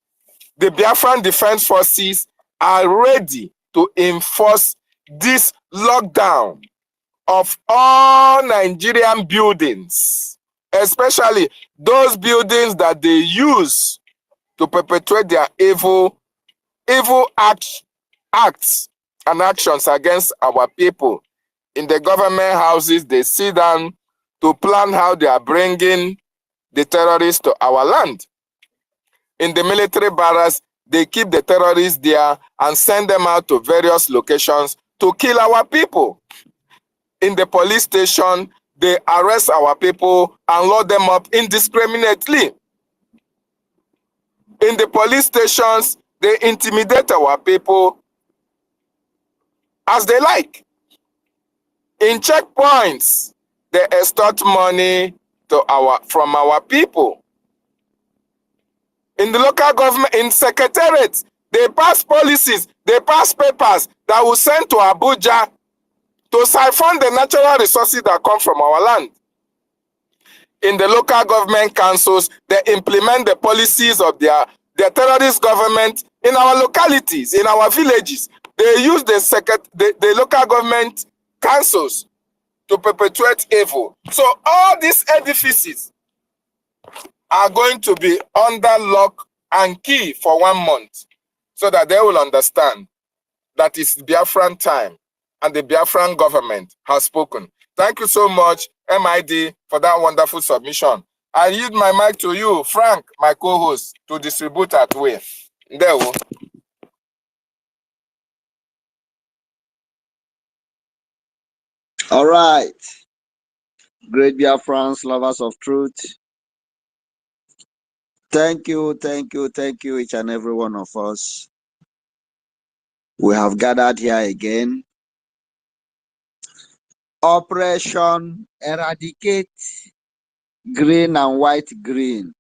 the Biafran Defense Forces are ready to enforce this lockdown of all Nigerian buildings, especially those buildings that they use to perpetrate their evil acts and actions against our people. In the government houses, they sit down to plan how they are bringing the terrorists to our land. In the military barracks, they keep the terrorists there and send them out to various locations to kill our people. In the police station, they arrest our people and lock them up indiscriminately. In the police stations, they intimidate our people as they like. In checkpoints, they extort money from our people. In the local government, in secretariats, they pass policies, they pass papers that will send to Abuja to siphon the natural resources that come from our land. In the local government councils, they implement the policies of their terrorist government in our localities, in our villages. They use the local government councils to perpetuate evil. So all these edifices are going to be under lock and key for 1 month, so that they will understand that it's Biafran time and the Biafran government has spoken. Thank you so much, MID, for that wonderful submission. I yield my mic to you, Frank, my co-host, to distribute at will. There we go. All right. Great Biafrans, lovers of truth. Thank you, each and every one of us. We have gathered here again. Operation Eradicate Green and White Green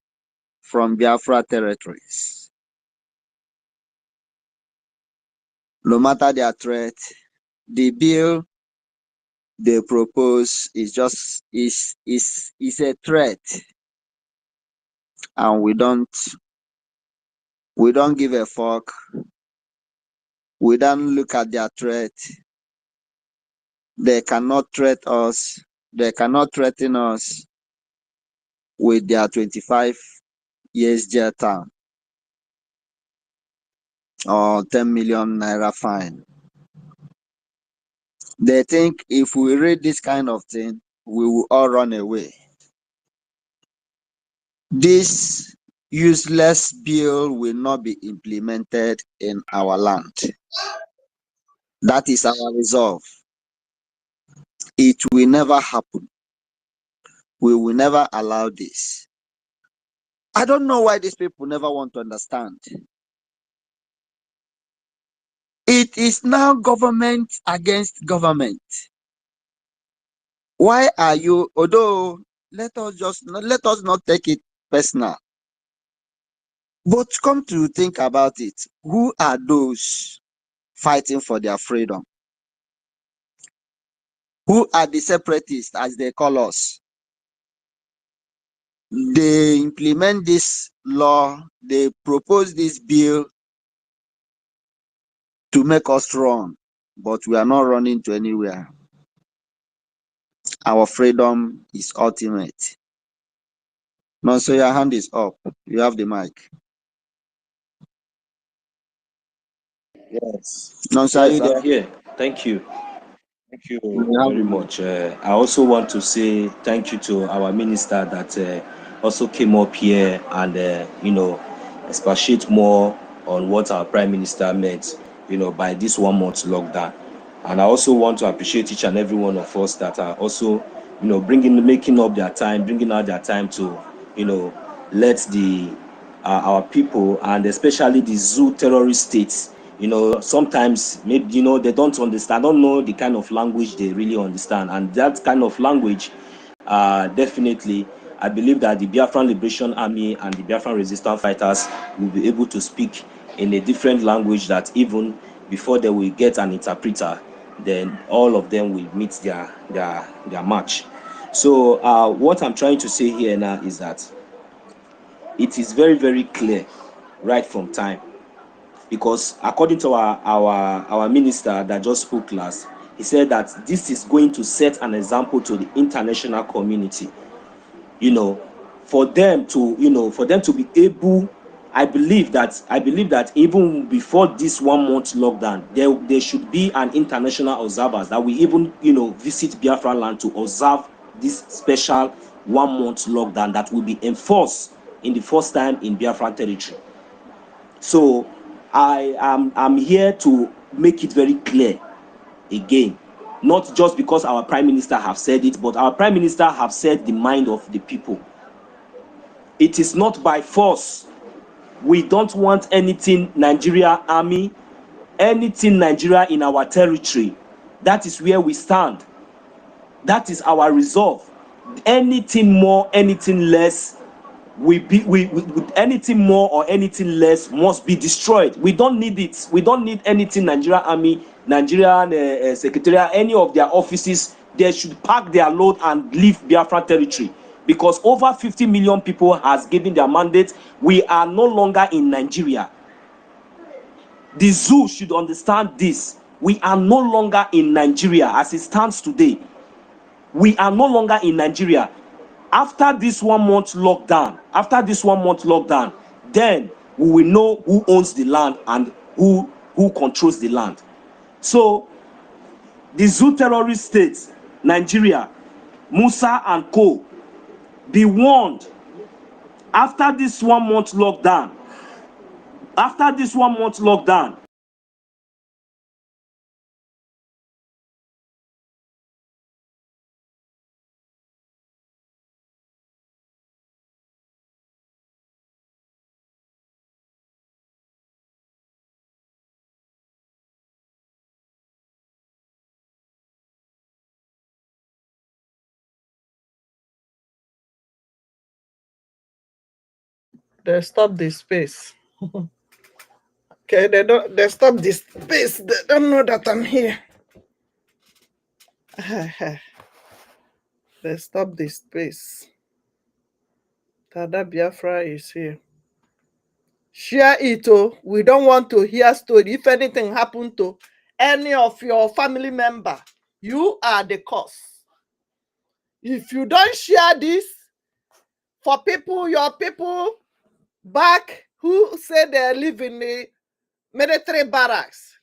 from Biafra territories. No matter their threat, the bill they propose is a threat, and we don't give a fuck. We don't look at their threat. They cannot threaten us. They cannot threaten us with their 25 years jail term or 10 million naira fine. They think if we read this kind of thing, we will all run away. This useless bill will not be implemented in our land. That is our resolve. It will never happen. We will never allow this. I don't know why these people never want to understand. It is now government against government. Why are you, although let us not take it personal, but come to think about it, who are those fighting for their freedom? Who are the separatists, as they call us? They implement this law, they propose this bill to make us run, but we are not running to anywhere. Our freedom is ultimate. Nonso, your hand is up. You have the mic. Yes. Nonso, are Yes, you I'm there? here. Thank you. Thank you You have very the mic. much. I also want to say thank you to our minister that also came up here and, expatiate more on what our prime minister meant, by this 1 month lockdown. And I also want to appreciate each and every one of us that are also, making up their time, bringing out their time to, let our people, and especially the zoo terrorist states, sometimes maybe, they don't understand, don't know the kind of language they really understand. And that kind of language, definitely, I believe that the Biafran Liberation Army and the Biafran resistance fighters will be able to speak in a different language that even before they will get an interpreter, then all of them will meet their match. So what I'm trying to say here now is that it is very, very clear right from time, because according to our minister that just spoke last, he said that this is going to set an example to the international community, for them to be able. I believe that even before this 1 month lockdown, there should be an international observers that will even visit Biafra land to observe this special 1 month lockdown that will be enforced in the first time in Biafran territory. So I'm here to make it very clear again, not just because our prime minister have said it, but our prime minister have said the mind of the people. It is not by force. We don't want anything Nigeria army, anything Nigeria in our territory. That is where we stand. That is our resolve. Anything more, anything less, anything more or anything less must be destroyed. We don't need it. We don't need anything Nigeria army, Nigerian secretariat, any of their offices. They should pack their load and leave Biafra territory, because over 50 million people has given their mandate. We are no longer in Nigeria. The zoo should understand this. We are no longer in Nigeria as it stands today. We are no longer in Nigeria. After this 1 month lockdown, then we will know who owns the land and who controls the land. So the zoo terrorist states, Nigeria, Musa and co, be warned. After this 1 month lockdown, They stop the space. Okay, they stop this space. They don't know that I'm here. They stop this space. Tada Biafra is here. Share it, oh. We don't want to hear story. If anything happened to any of your family member, you are the cause. If you don't share this for people, your people back who say they live in the military barracks,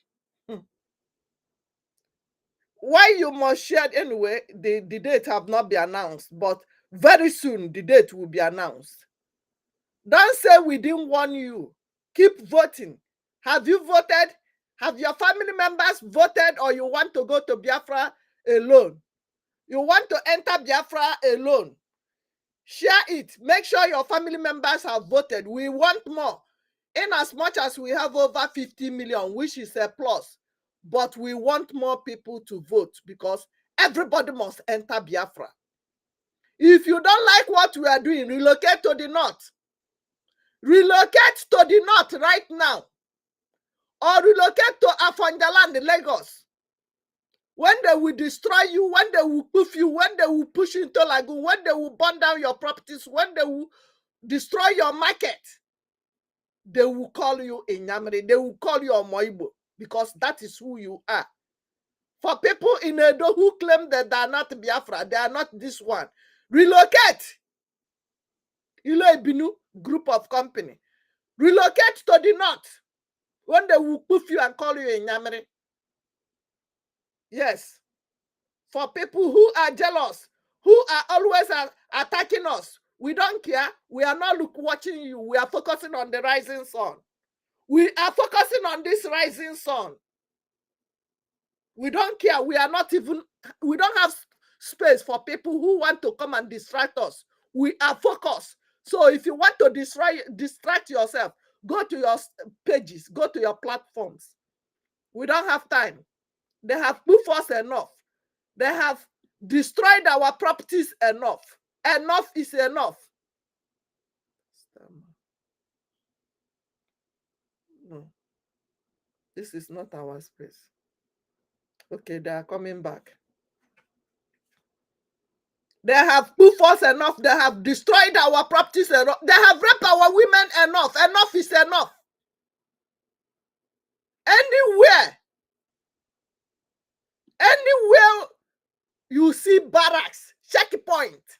why you must share it anyway? The date have not been announced, but very soon the date will be announced. Don't say we didn't warn you. Keep voting. Have you voted? Have your family members voted, or you want to go to Biafra alone? You want to enter Biafra alone? Share it. Make sure your family members have voted. We want more. In as much as we have over 50 million, which is a plus, but we want more people to vote because everybody must enter Biafra. If you don't like what we are doing, relocate to the north. Relocate to the north right now. Or relocate to Afonjaland, Lagos. When they will destroy you, when they will poof you, when they will push you into Lagoon, when they will burn down your properties, when they will destroy your market, they will call you Inyamiri. They will call you Omoibo because that is who you are. For people in Edo who claim that they are not Biafra, they are not this one, relocate. Ile Binu group of company. Relocate to the north. When they will poof you and call you Inyamiri. Yes. For people who are jealous, who are always attacking us, we don't care. We are not watching you. We are focusing on the rising sun. We are focusing on this rising sun. We don't care. We are not even, we don't have space for people who want to come and distract us. We are focused. So if you want to distract yourself, go to your pages, go to your platforms. We don't have time. They have put us enough. They have destroyed our properties enough. Enough is enough. No, this is not our space. Okay, they are coming back. They have put us enough. They have destroyed our properties enough. They have raped our women enough. Enough is enough. Anywhere you see barracks, checkpoint.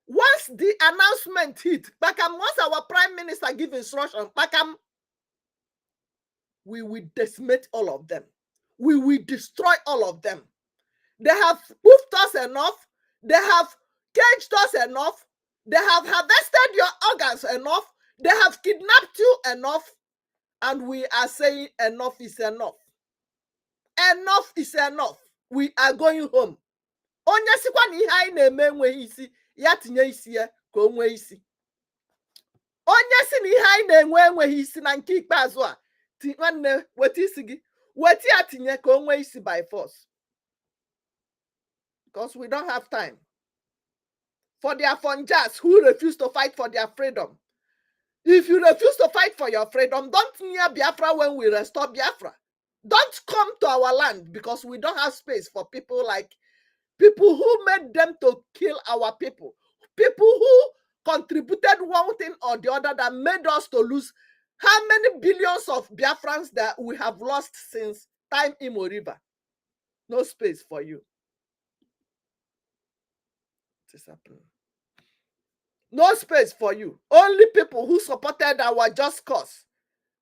Once the announcement hit, once our prime minister give instruction, we will decimate all of them. We will destroy all of them. They have poofed us enough. They have caged us enough. They have harvested your organs enough. They have kidnapped you enough. And we are saying enough is enough. Enough is enough. We are going home. Onye sikwa na ihe anyị na-eme enweghị isi, ya tinye isi ya ka o nwee isi. Onye si na ihe anyị na-enwe enweghị isi na nke ikpeazụ a, nwanne weta isi gị, weta ya tinye ka o nwee isi by force. Because we don't have time. For their funjas who refuse to fight for their freedom. If you refuse to fight for your freedom, don't near Biafra when we restore Biafra. Don't come to our land because we don't have space for people who made them to kill our people. People who contributed one thing or the other that made us to lose how many billions of Biafrans that we have lost since time Imo River. No space for you. It is happening. No space for you. Only people who supported our just cause.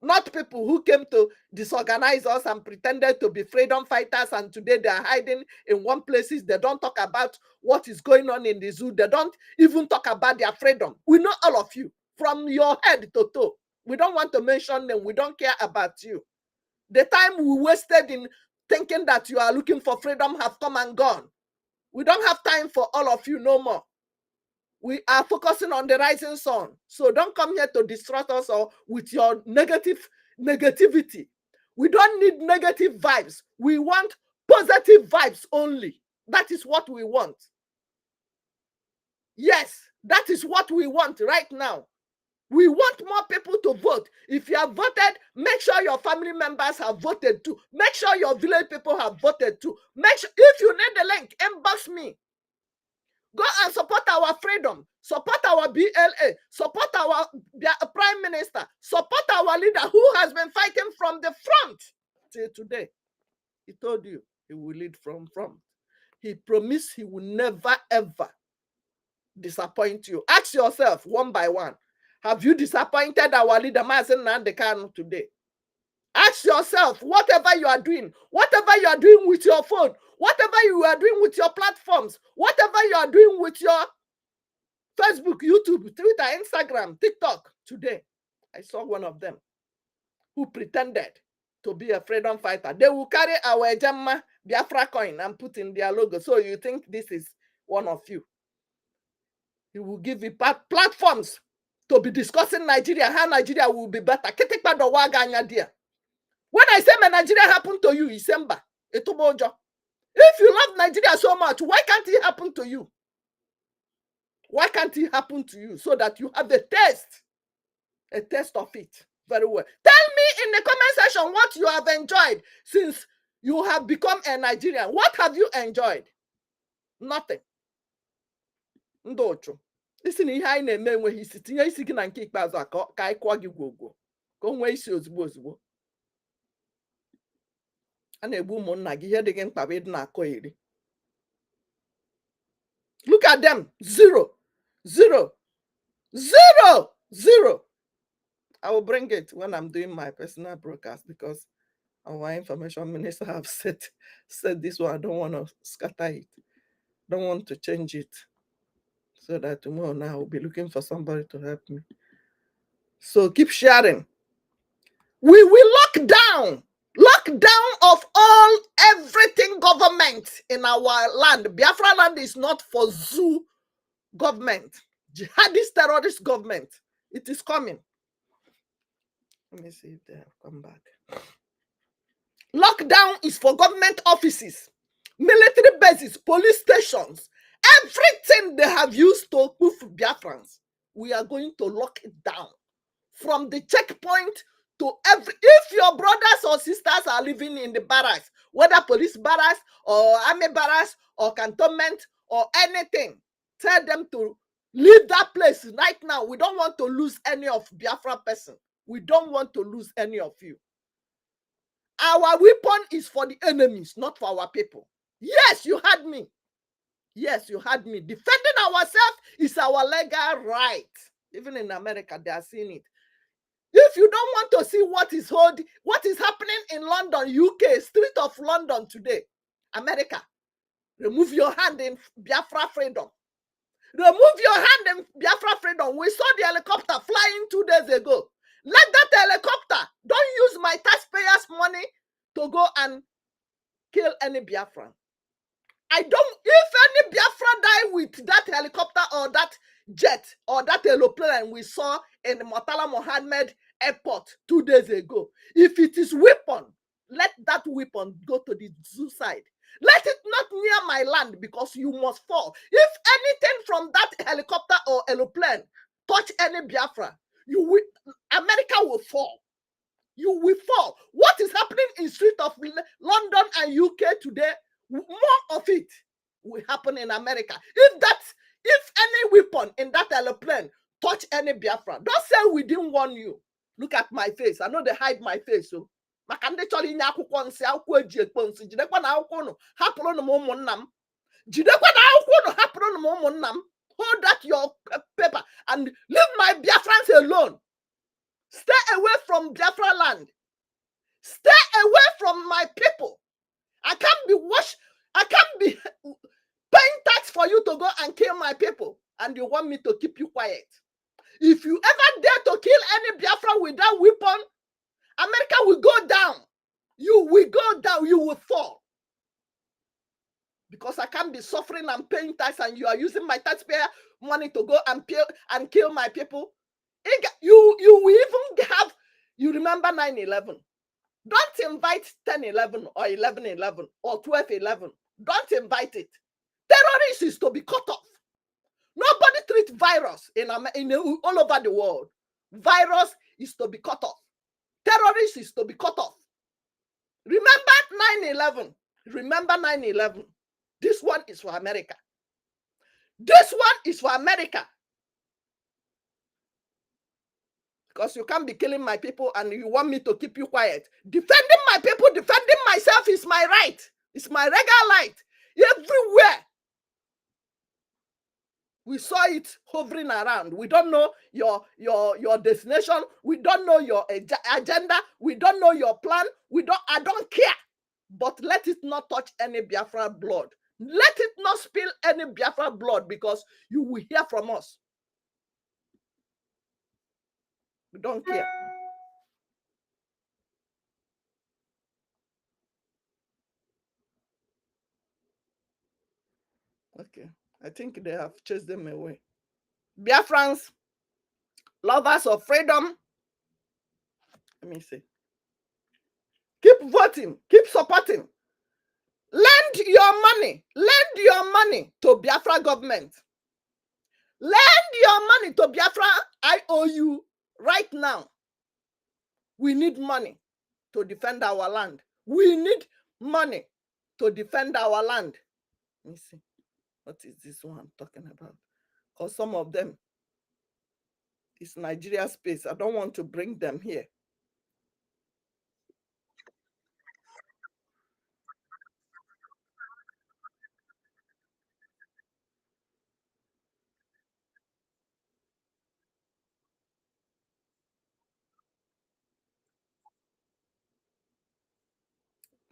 Not people who came to disorganize us and pretended to be freedom fighters, and today they are hiding in one places. They don't talk about what is going on in the zoo. They don't even talk about their freedom. We know all of you, from your head to toe. We don't want to mention them. We don't care about you. The time we wasted in thinking that you are looking for freedom have come and gone. We don't have time for all of you no more. We are focusing on the rising sun. So don't come here to distract us or with your negativity. We don't need negative vibes. We want positive vibes only. That is what we want. Yes, that is what we want right now. We want more people to vote. If you have voted, make sure your family members have voted too. Make sure your village people have voted too. Make sure, if you need the link, inbox me. Go and support our freedom. Support our BLA. Support our prime minister. Support our leader who has been fighting from the front till today. He told you he will lead from front. He promised he will never ever disappoint you. Ask yourself one by one. Have you disappointed our leader, Mazen Nandekano, today? Ask yourself, whatever you are doing with your phone, whatever you are doing with your platforms, whatever you are doing with your Facebook, YouTube, Twitter, Instagram, TikTok, today, I saw one of them who pretended to be a freedom fighter. They will carry our Ejama BIAFRACOIN and put in their logo. So you think this is one of you. He will give you platforms to be discussing Nigeria, how Nigeria will be better. When I say my Nigeria happened to you, December, if you love Nigeria so much, why can't it happen to you? Why can't it happen to you so that you have a taste of it very well? Tell me in the comment section what you have enjoyed since you have become a Nigerian. What have you enjoyed? Nothing. Ndocho. Listen, ihe anyị na-eme enweghị isi. Tinye isi gị na nke ikpeazụ a ka anyị kwụọ gị gwogwo. Ka o nwee isi ozugbo ozugbo. A na-egbu ụmụnna gị ihe dị gị mkpa bụ ịdị na-akọ iri. Look at them. 0, 0, 0, 0. I will bring it when I'm doing my personal broadcast because our information minister have said this one. I don't want to scatter it. Don't want to change it. So that tomorrow now I will be looking for somebody to help me. So keep sharing. We will lock down of everything government in our land. Biafra land is not for zoo government, jihadist terrorist government. It is coming. Let me see if they have come back. Lockdown is for government offices, military bases, police stations, everything they have used to move Biafrans. We are going to lock it down from the checkpoint to every. If your brothers or sisters are living in the barracks, whether police barracks or army barracks or cantonment or anything, tell them to leave that place right now. We don't want to lose any of Biafra person. We don't want to lose any of you. Our weapon is for the enemies, not for our people. Yes, you heard me. Yes, you heard me. Defending ourselves is our legal right. Even in America, they are seeing it. If you don't want to see what is happening in London, UK, street of London today, America, remove your hand in Biafra freedom. Remove your hand in Biafra freedom. We saw the helicopter flying 2 days ago. Let that helicopter, don't use my taxpayers' money to go and kill any Biafran. If any Biafra die with that helicopter or that jet or that aeroplane we saw in the Murtala Mohammed airport 2 days ago, if it is weapon, let that weapon go to the zoo side. Let it not near my land because you must fall. If anything from that helicopter or aeroplane touch any Biafra, America will fall. You will fall. What is happening in street of London and UK today, more of it will happen in America. If any weapon in that airplane touch any Biafra, don't say we didn't warn you. Look at my face. I know they hide my face. So hold that your paper and leave my Biafrans alone. Stay away from Biafra land. Stay away from my people. I can't be paying tax for you to go and kill my people, and you want me to keep you quiet. If you ever dare to kill any Biafra with that weapon, America will go down. You will go down. You will fall. Because I can't be suffering and paying tax, and you are using my taxpayer money to go and kill my people. You will even have, you remember 9/11. Don't invite 10/11 or 11/11 or 12/11. Don't invite it. Terrorists is to be cut off. Nobody treats virus in all over the world. Virus is to be cut off. Terrorists is to be cut off. Remember 9/11. Remember 9/11. This one is for America. This one is for America. Because you can't be killing my people and you want me to keep you quiet. Defending my people, defending myself is my right. It's my regal right. Everywhere. We saw it hovering around. We don't know your destination. We don't know your agenda. We don't know your plan. I don't care. But let it not touch any Biafra blood. Let it not spill any Biafra blood, because you will hear from us. We don't care. Okay. I think they have chased them away. Biafrans, lovers of freedom. Let me see. Keep voting. Keep supporting. Lend your money. Lend your money to Biafra government. Lend your money to Biafra IOU right now. We need money to defend our land. We need money to defend our land. Let me see. What is this one I'm talking about? Because some of them is Nigeria space. I don't want to bring them here.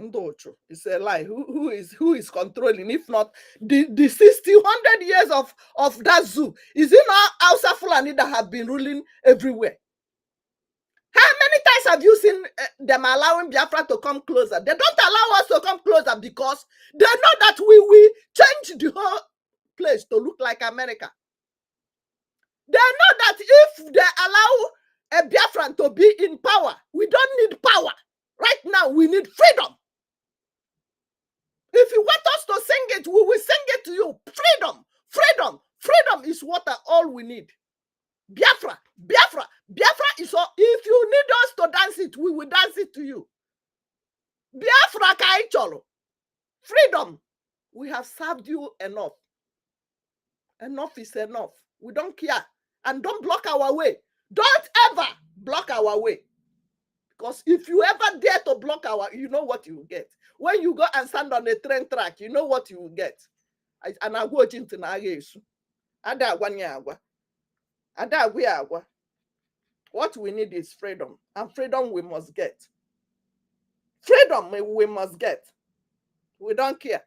Ndocho. It's a lie. Who is controlling? If not the 100 years of that zoo, is it not Hausa Fulani that have been ruling everywhere? How many times have you seen them allowing Biafra to come closer? They don't allow us to come closer because they know that we change the whole place to look like America. They know that if they allow a Biafran to be in power, we don't need power. Right now, we need freedom. If you want us to sing it, we will sing it to you. Freedom, freedom, freedom is what all we need. Biafra, Biafra, Biafra is all. If you need us to dance it, we will dance it to you. Biafra kaicholo. Freedom. We have served you enough. Enough is enough. We don't care. And don't block our way. Don't ever block our way. Because if you ever dare to block you know what you will get. When you go and stand on a train track, you know what you will get. And I go into Nagesu. What we need is freedom. And freedom we must get. Freedom we must get. We don't care.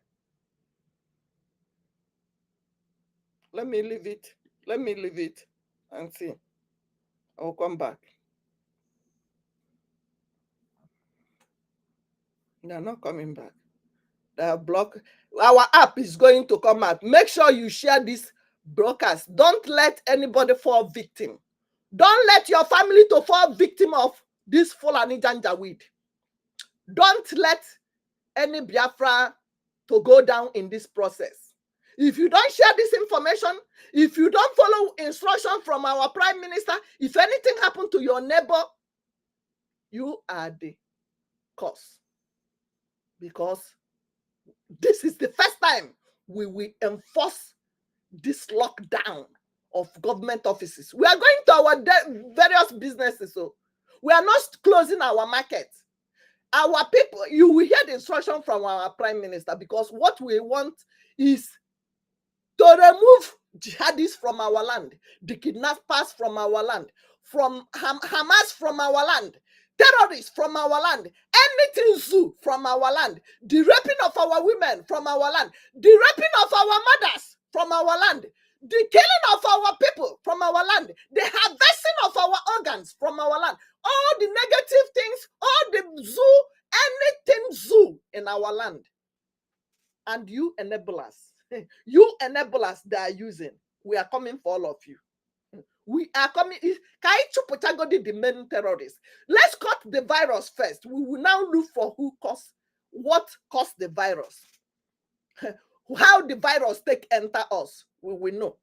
Let me leave it. Let me leave it and see. I'll come back. They're not coming back. They are blocked. Our app is going to come out. Make sure you share this broadcast. Don't let anybody fall victim. Don't let your family to fall victim of this Fulani Janjaweed. Don't let any Biafra to go down in this process. If you don't share this information, if you don't follow instruction from our Prime Minister, if anything happened to your neighbor, you are the cause. Because this is the first time we will enforce this lockdown of government offices. We are going to our various businesses. So we are not closing our market. Our people, you will hear the instruction from our Prime Minister, because what we want is to remove jihadists from our land, the kidnappers from our land, from Hamas from our land, terrorists from our land, anything zoo from our land, the raping of our women from our land, the raping of our mothers from our land, the killing of our people from our land, the harvesting of our organs from our land, all the negative things, all the zoo, anything zoo in our land. And you enablers, you enablers that are using, we are coming for all of you. We are coming. The main terrorists. Let's cut the virus first. We will now look for what caused the virus. How the virus enter us, we will know.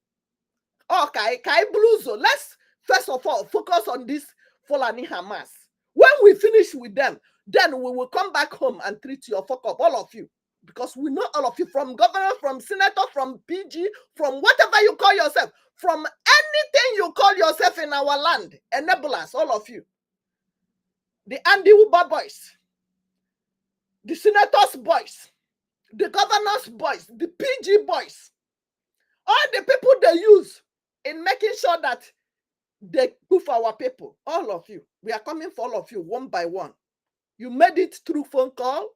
Okay, Kai Bluzo. Let's first of all, focus on this Fulani Hamas. When we finish with them, then we will come back home and treat your fuck up, all of you. Because we know all of you, from governor, from senator, from PG, from whatever you call yourself, from anything you call yourself in our land, enablers, all of you. The Andy Uber boys, the senators' boys, the governor's boys, the PG boys, all the people they use in making sure that they poof our people, all of you. We are coming for all of you one by one. You made it through phone call.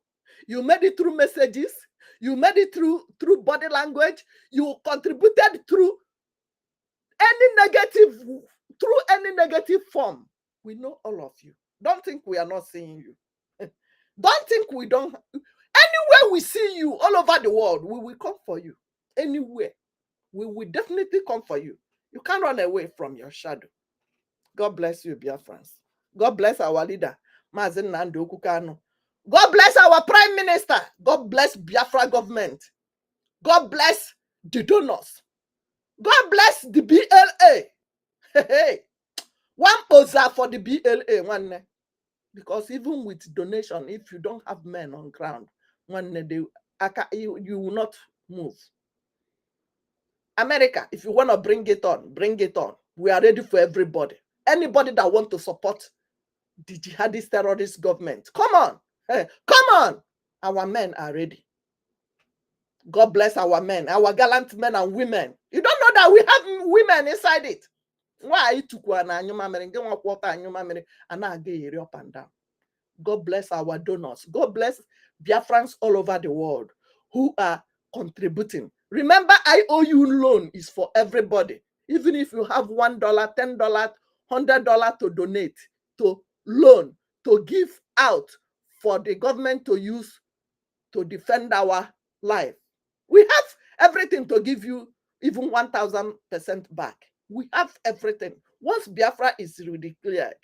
You made it through messages. You made it through body language. You contributed through any negative form. We know all of you. Don't think we are not seeing you. Don't think we don't. Anywhere we see you all over the world, we will come for you. Anywhere. We will definitely come for you. You can't run away from your shadow. God bless you, Biafrans. God bless our leader, Mazen Nando Kukano. God bless our prime minister. God bless Biafra government. God bless the donors. God bless the BLA. Hey, one poser for the BLA, one. Because even with donation, if you don't have men on ground, one day you will not move. America, if you want to bring it on, bring it on. We are ready for everybody. Anybody that wants to support the jihadist terrorist government, come on. Hey, come on. Our men are ready. God bless our men, our gallant men and women. You don't know that we have women inside it. Why up and down? God bless our donors. God bless Biafrans all over the world who are contributing. Remember, IOU loan is for everybody. Even if you have $1, $10, $100 to donate, to loan, to give out for the government to use to defend our life. We have everything to give you, even 1,000% back. We have everything. Once Biafra is declared,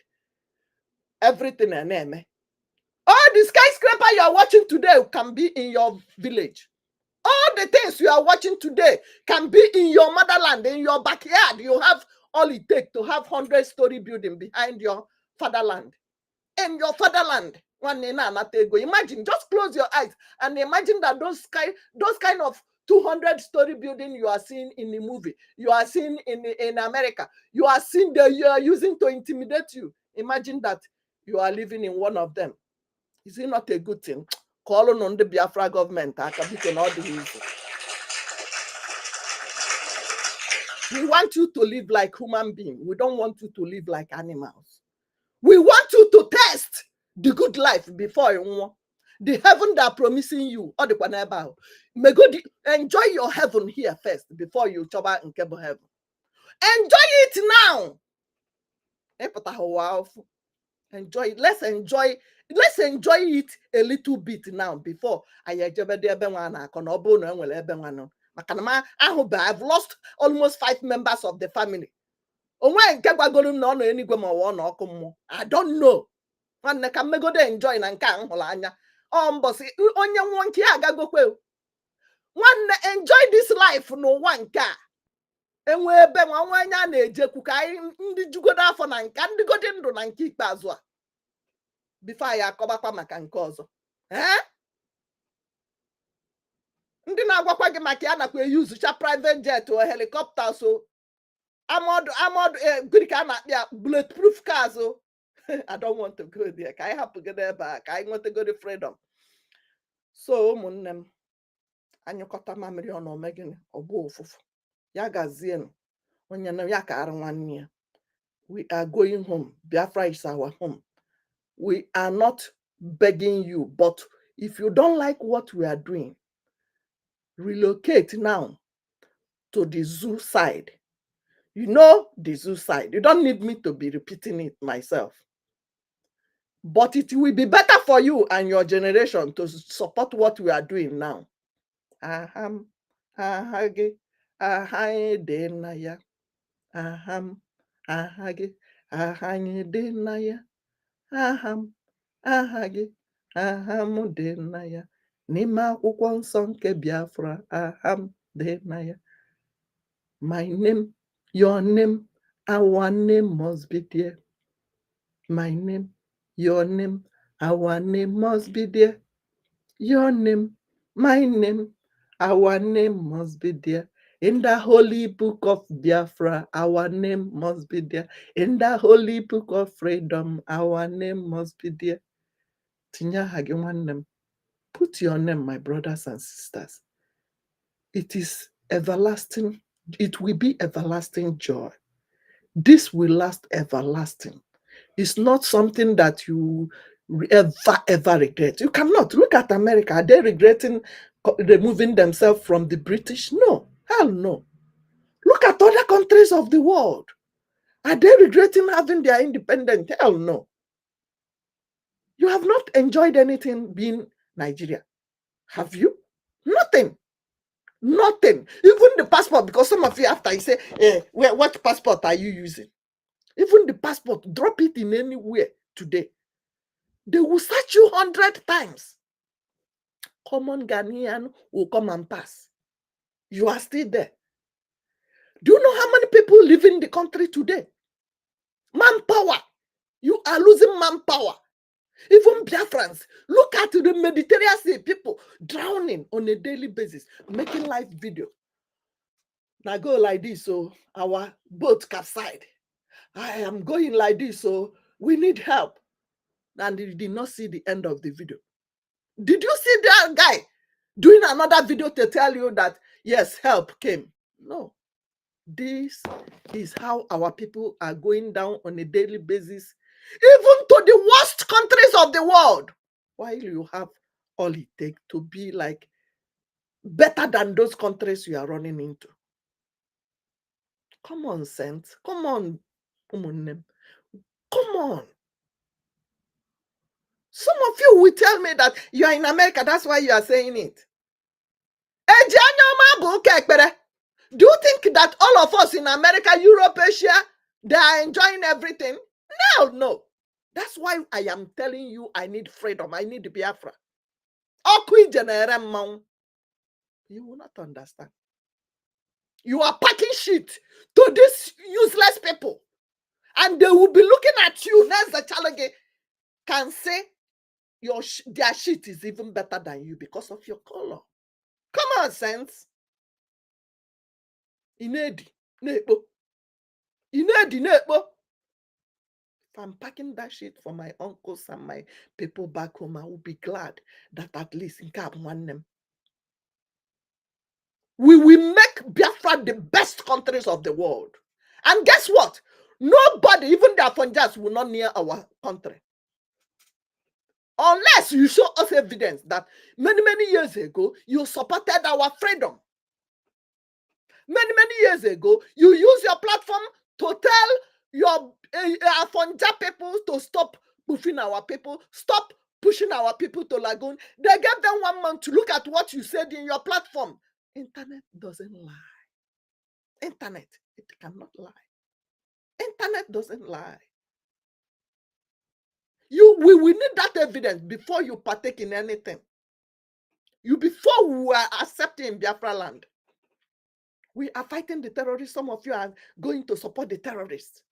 everything and name. All the skyscraper you are watching today can be in your village. All the things you are watching today can be in your motherland, in your backyard. You have all it takes to have 100-story building behind your fatherland. In your fatherland. Imagine, just close your eyes and imagine that those kind of 200-story building you are seeing in the movie, you are seeing in America, you are seeing that you are using to intimidate you. Imagine that you are living in one of them. Is it not a good thing? Calling on the Biafra government. We want you to live like human beings. We don't want you to live like animals. We want you to test the good life before you. The heaven that promising you, or the whenever. May God enjoy your heaven here first before you chop in cable heaven. Enjoy it now. Enjoy it. Let's enjoy it a little bit now before I've lost almost 5 members of the family. I don't know. One can go there enjoy and can bossy one enjoy this life no one car. And we be one na-ejeku ka ndị jugodo afọ na nka ndị godi ndụ na nke ikpeazụ a before ya akọbakwa maka nke ọzọ ndị na-agwakwa gị maka ya nakwa use private jet or helicopter so armored good ka na bulletproof cars so I don't want to go there. Ka I have to get there back. I want to go to freedom. So munnem anyukota mamiri ono megin obo ofufu ya gazien. We are going home. Biafra is our home. We are not begging you, but if you don't like what we are doing, relocate now to the zoo side. You know the zoo side. You don't need me to be repeating it myself. But it will be better for you and your generation to support what we are doing now. Aham, ahage, ahaedenaya. Aham, ahage, ahaedenaya. Aham, ahage, ahamudenaya. N'ime akwụkwọ nsọ nke Biafra, aham denaya. My name, your name, Our name must be there. My name, your name, our name must be there. Your name, my name, our name must be there. In the holy book of Biafra, our name must be there. In the holy book of freedom, our name must be there. Tinya Hagiwanem, put your name, my brothers and sisters. It is everlasting. It will be everlasting joy. This will last everlasting. It's not something that you ever regret. You cannot. Look at America. Are they regretting removing themselves from the British? No. Hell no. Look at other countries of the world. Are they regretting having their independence? Hell no. You have not enjoyed anything being Nigeria. Have you? Nothing. Nothing. Even the passport, because some of you after you say, what passport are you using? Even the passport, drop it in anywhere today. They will search you 100 times. Common Ghanaian will come and pass. You are still there. Do you know how many people live in the country today? Manpower. You are losing manpower. Even Biafrans. Look at the Mediterranean Sea. People drowning on a daily basis, making live video. Now go like this, so our boat capsized. I am going like this, so we need help. And you did not see the end of the video. Did you see that guy doing another video to tell you that, yes, help came? No. This is how our people are going down on a daily basis, even to the worst countries of the world, while you have all it takes to be like better than those countries you are running into. Common sense. Come on, come on. Some of you will tell me that you are in America, that's why you are saying it. Do you think that all of us in America, Europe, Asia, they are enjoying everything? No. That's why I am telling you I need freedom. I need Biafra. You will not understand. You are packing shit to these useless people. And they will be looking at you. Next, the challenge can say their shit is even better than you because of your color. Common sense. Inedi, nepo. If I'm packing that shit for my uncles and my people back home, I will be glad that at least in Cap one them. We will make Biafra the best countries of the world. And guess what? Nobody, even the Afonjas, will not near our country. Unless you show us evidence that many years ago, you supported our freedom. Many years ago, you use your platform to tell your Afonja people to stop pushing our people, stop pushing our people to Lagoon. They gave them 1 month to look at what you said in your platform. Internet doesn't lie. Internet, it cannot lie. Internet doesn't lie. We need that evidence before you partake in anything. Before we are accepting Biafra land. We are fighting the terrorists. Some of you are going to support the terrorists.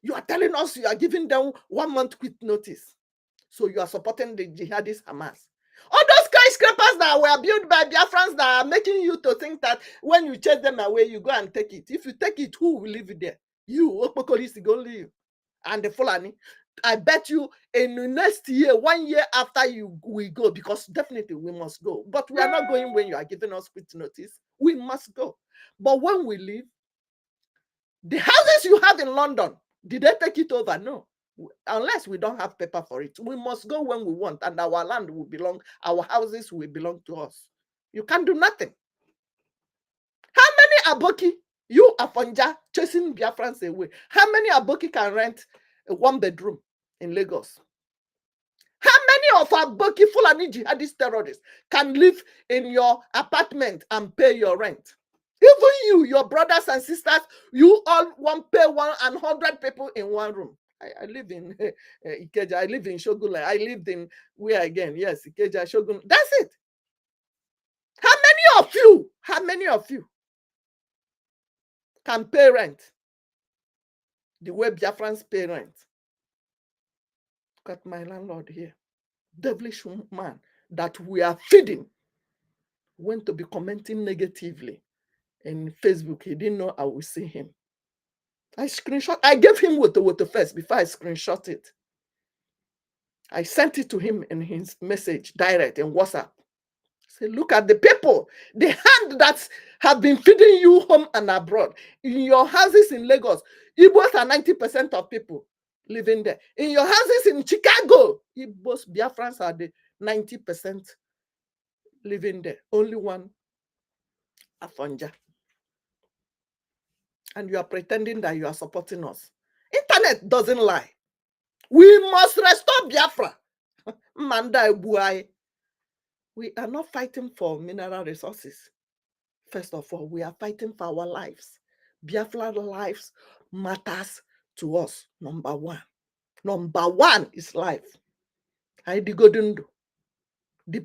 You are telling us you are giving them 1 month quit notice. So you are supporting the jihadist Hamas. All those skyscrapers that were built by Biafrans that are making you to think that when you chase them away, you go and take it. If you take it, who will live there? You, Okpokolis, only you. And the Fulani. I bet you in the next year, 1 year after we go, because definitely we must go. But we are not going when you are giving us quit notice. We must go. But when we leave, the houses you have in London, did they take it over? No. Unless we don't have paper for it. We must go when we want, and our land will belong, our houses will belong to us. You can't do nothing. How many Aboki, you Afonja, chasing Biafrans away, how many Aboki can rent a 1 bedroom in Lagos? How many of Aboki Fulani jihadist terrorists can live in your apartment and pay your rent? Even you, your brothers and sisters, you all want pay 100 people in 1 room. I live in Ikeja. I live in Shogun. I lived in where again? Yes, Ikeja, Shogun. That's it. How many of you can pay rent? The way Biafran's parents. Look at my landlord here. Devilish man that we are feeding went to be commenting negatively in Facebook. He didn't know I would see him. I gave him with the first before I screenshot it. I sent it to him in his message direct in WhatsApp. Say, look at the people, the hand that have been feeding you home and abroad. In your houses in Lagos, Igbos are 90% of people living there. In your houses in Chicago, Igbos, Biafrans are the 90% living there. Only one Afonja. And you are pretending that you are supporting us. Internet doesn't lie. We must restore Biafra. Manda Ebuai. We are not fighting for mineral resources. First of all, we are fighting for our lives. Biafra lives matters to us, number one. Number one is life. The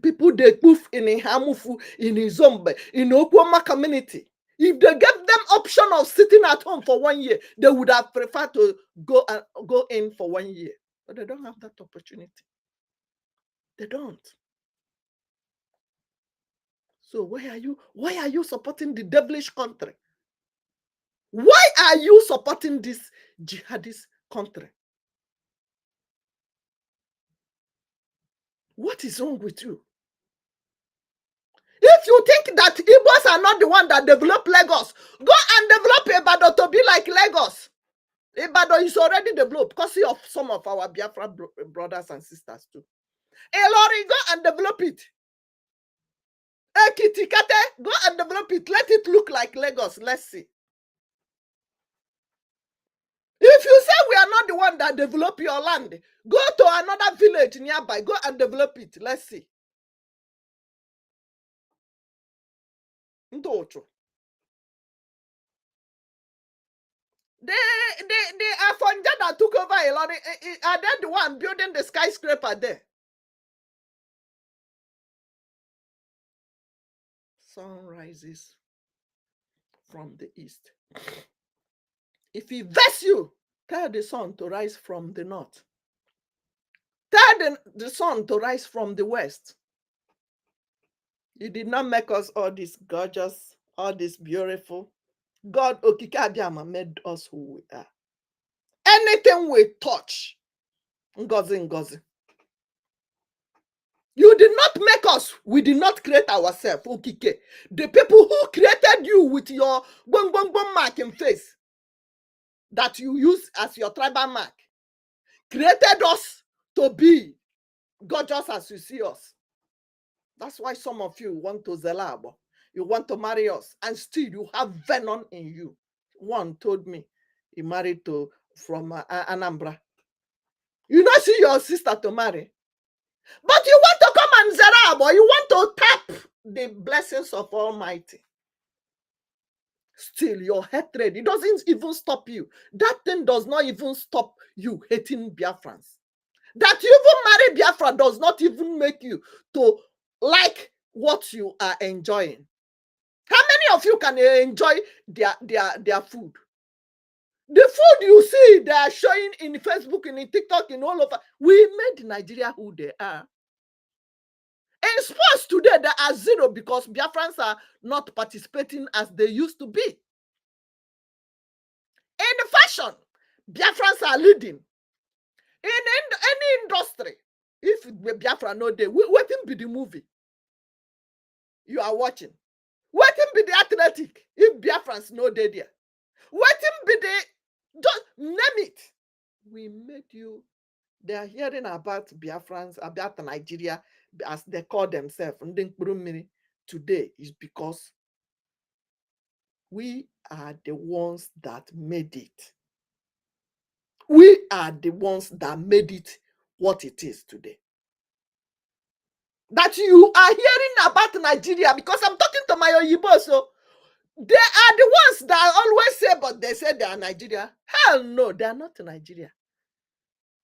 people they poof in Hamufu, in Izombe, in Okwama community, if they gave them option of sitting at home for 1 year, they would have preferred to go in for 1 year. But they don't have that opportunity. They don't. So why are you supporting the devilish country? Why are you supporting this jihadist country? What is wrong with you? If you think that Igbos are not the one that developed Lagos, go and develop Ibadan to be like Lagos. Ibadan is already developed because of some of our Biafra brothers and sisters too. Elori, go and develop it. EKID, go and develop it. Let it look like Lagos. Let's see. If you say we are not the one that develop your land, go to another village nearby. Go and develop it. Let's see. The Afonja that took over Elori, are they the one building the skyscraper there? Sun rises from the east. If he vex you, tell the sun to rise from the north. Tell the sun to rise from the west. He did not make us all this gorgeous, all this beautiful. God Okike Abiyama made us who we are. Anything we touch, ngozi ngozi. You did not make us. We did not create ourselves, Okike. The people who created you with your bong bong bong mark in face that you use as your tribal mark created us to be gorgeous as you see us. That's why some of you want to zelabo. You want to marry us, and still you have venom in you. One told me he married from Anambra. You not see your sister to marry, but you want to come and zelabo. You want to tap the blessings of Almighty. Still, your hatred, it doesn't even stop you. That thing does not even stop you hating Biafrans. That you even marry Biafra does not even make you to like what you are enjoying. How many of you can enjoy their food? The food you see they are showing in Facebook, in TikTok, in all over. We made Nigeria who they are. In sports today, they are zero because Biafrans are not participating as they used to be. In fashion, Biafrans are leading. In any industry, if Biafra no day, waiting be the movie you are watching. Waiting be the athletic if Biafrans no day there. Waiting be the, just name it. We made you. They are hearing about Biafrans, about Nigeria, as they call themselves. Today is because we are the ones that made it. We are the ones that made it what it is today. That you are hearing about Nigeria, because I'm talking to my Oyibo, so they are the ones that always say, but they say they are Nigeria. Hell no, they are not Nigeria.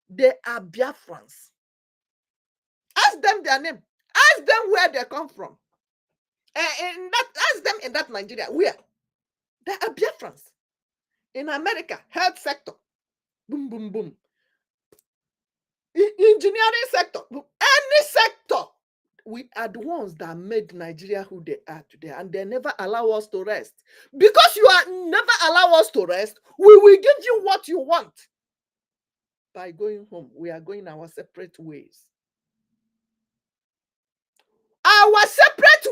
They are Biafrans. Ask them their name. Ask them where they come from. Ask them in that Nigeria, where? They are Biafrans. In America, health sector. Boom, boom, boom. Engineering sector, any sector, we are the ones that made Nigeria who they are today, and they never allow us to rest. Because you are never allow us to rest, we will give you what you want. By going home, we are going our separate ways. Our separate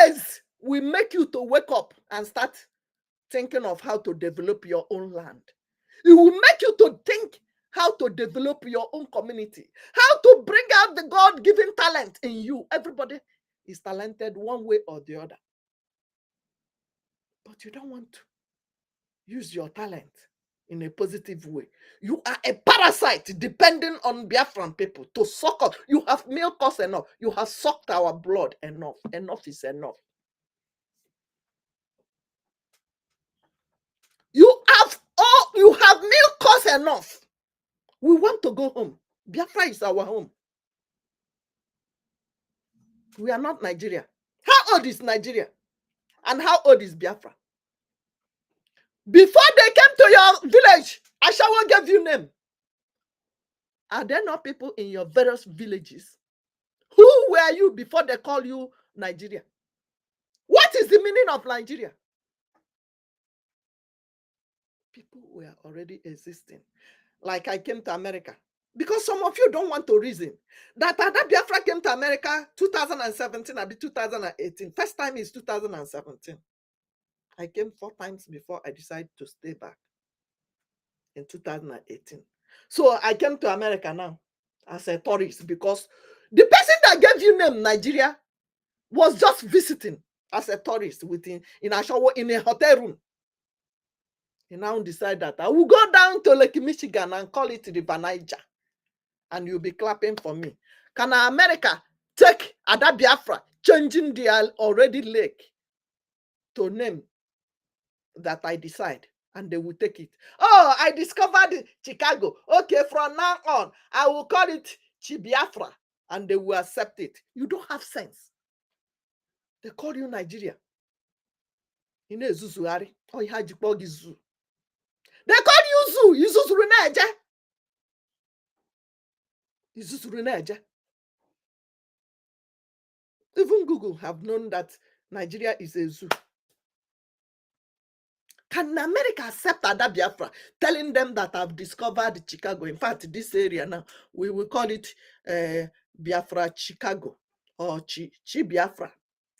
ways will make you to wake up and start thinking of how to develop your own land. It will make you to think how to develop your own community, how to bring out the God-given talent in you. Everybody is talented one way or the other. But you don't want to use your talent in a positive way. You are a parasite depending on Biafran people to suck up. You have milked us enough. You have sucked our blood enough. Enough is enough. You have milked us enough. We want to go home. Biafra is our home. We are not Nigeria. How old is Nigeria? And how old is Biafra? Before they came to your village, Ashawo gave you name. Are there not people in your various villages? Who were you before they call you Nigeria? What is the meaning of Nigeria? People were already existing. Like I came to America. Because some of you don't want to reason that Biafra came to America 2017 and 2018. First time is 2017. I came 4 times before I decided to stay back in 2018. So I came to America now as a tourist because the person that gave you name Nigeria was just visiting as a tourist in Ashawo in a hotel room. He now decided that I will go down to Lake Michigan and call it River Niger. And you'll be clapping for me. Can America take Ada Biafra, changing the already lake to name that I decide? And they will take it. Oh, I discovered Chicago. Okay, from now on, I will call it Biafra. And they will accept it. You don't have sense. They call you Nigeria. You know Zuzuari. Oh, you had Zoo. They call you Zoo. You Zuzuruneja. You Zuzuruneja. Even Google have known that Nigeria is a zoo. Can America accept Ada Biafra, telling them that I've discovered Chicago? In fact, this area now, we will call it Biafra Chicago or Chi Biafra.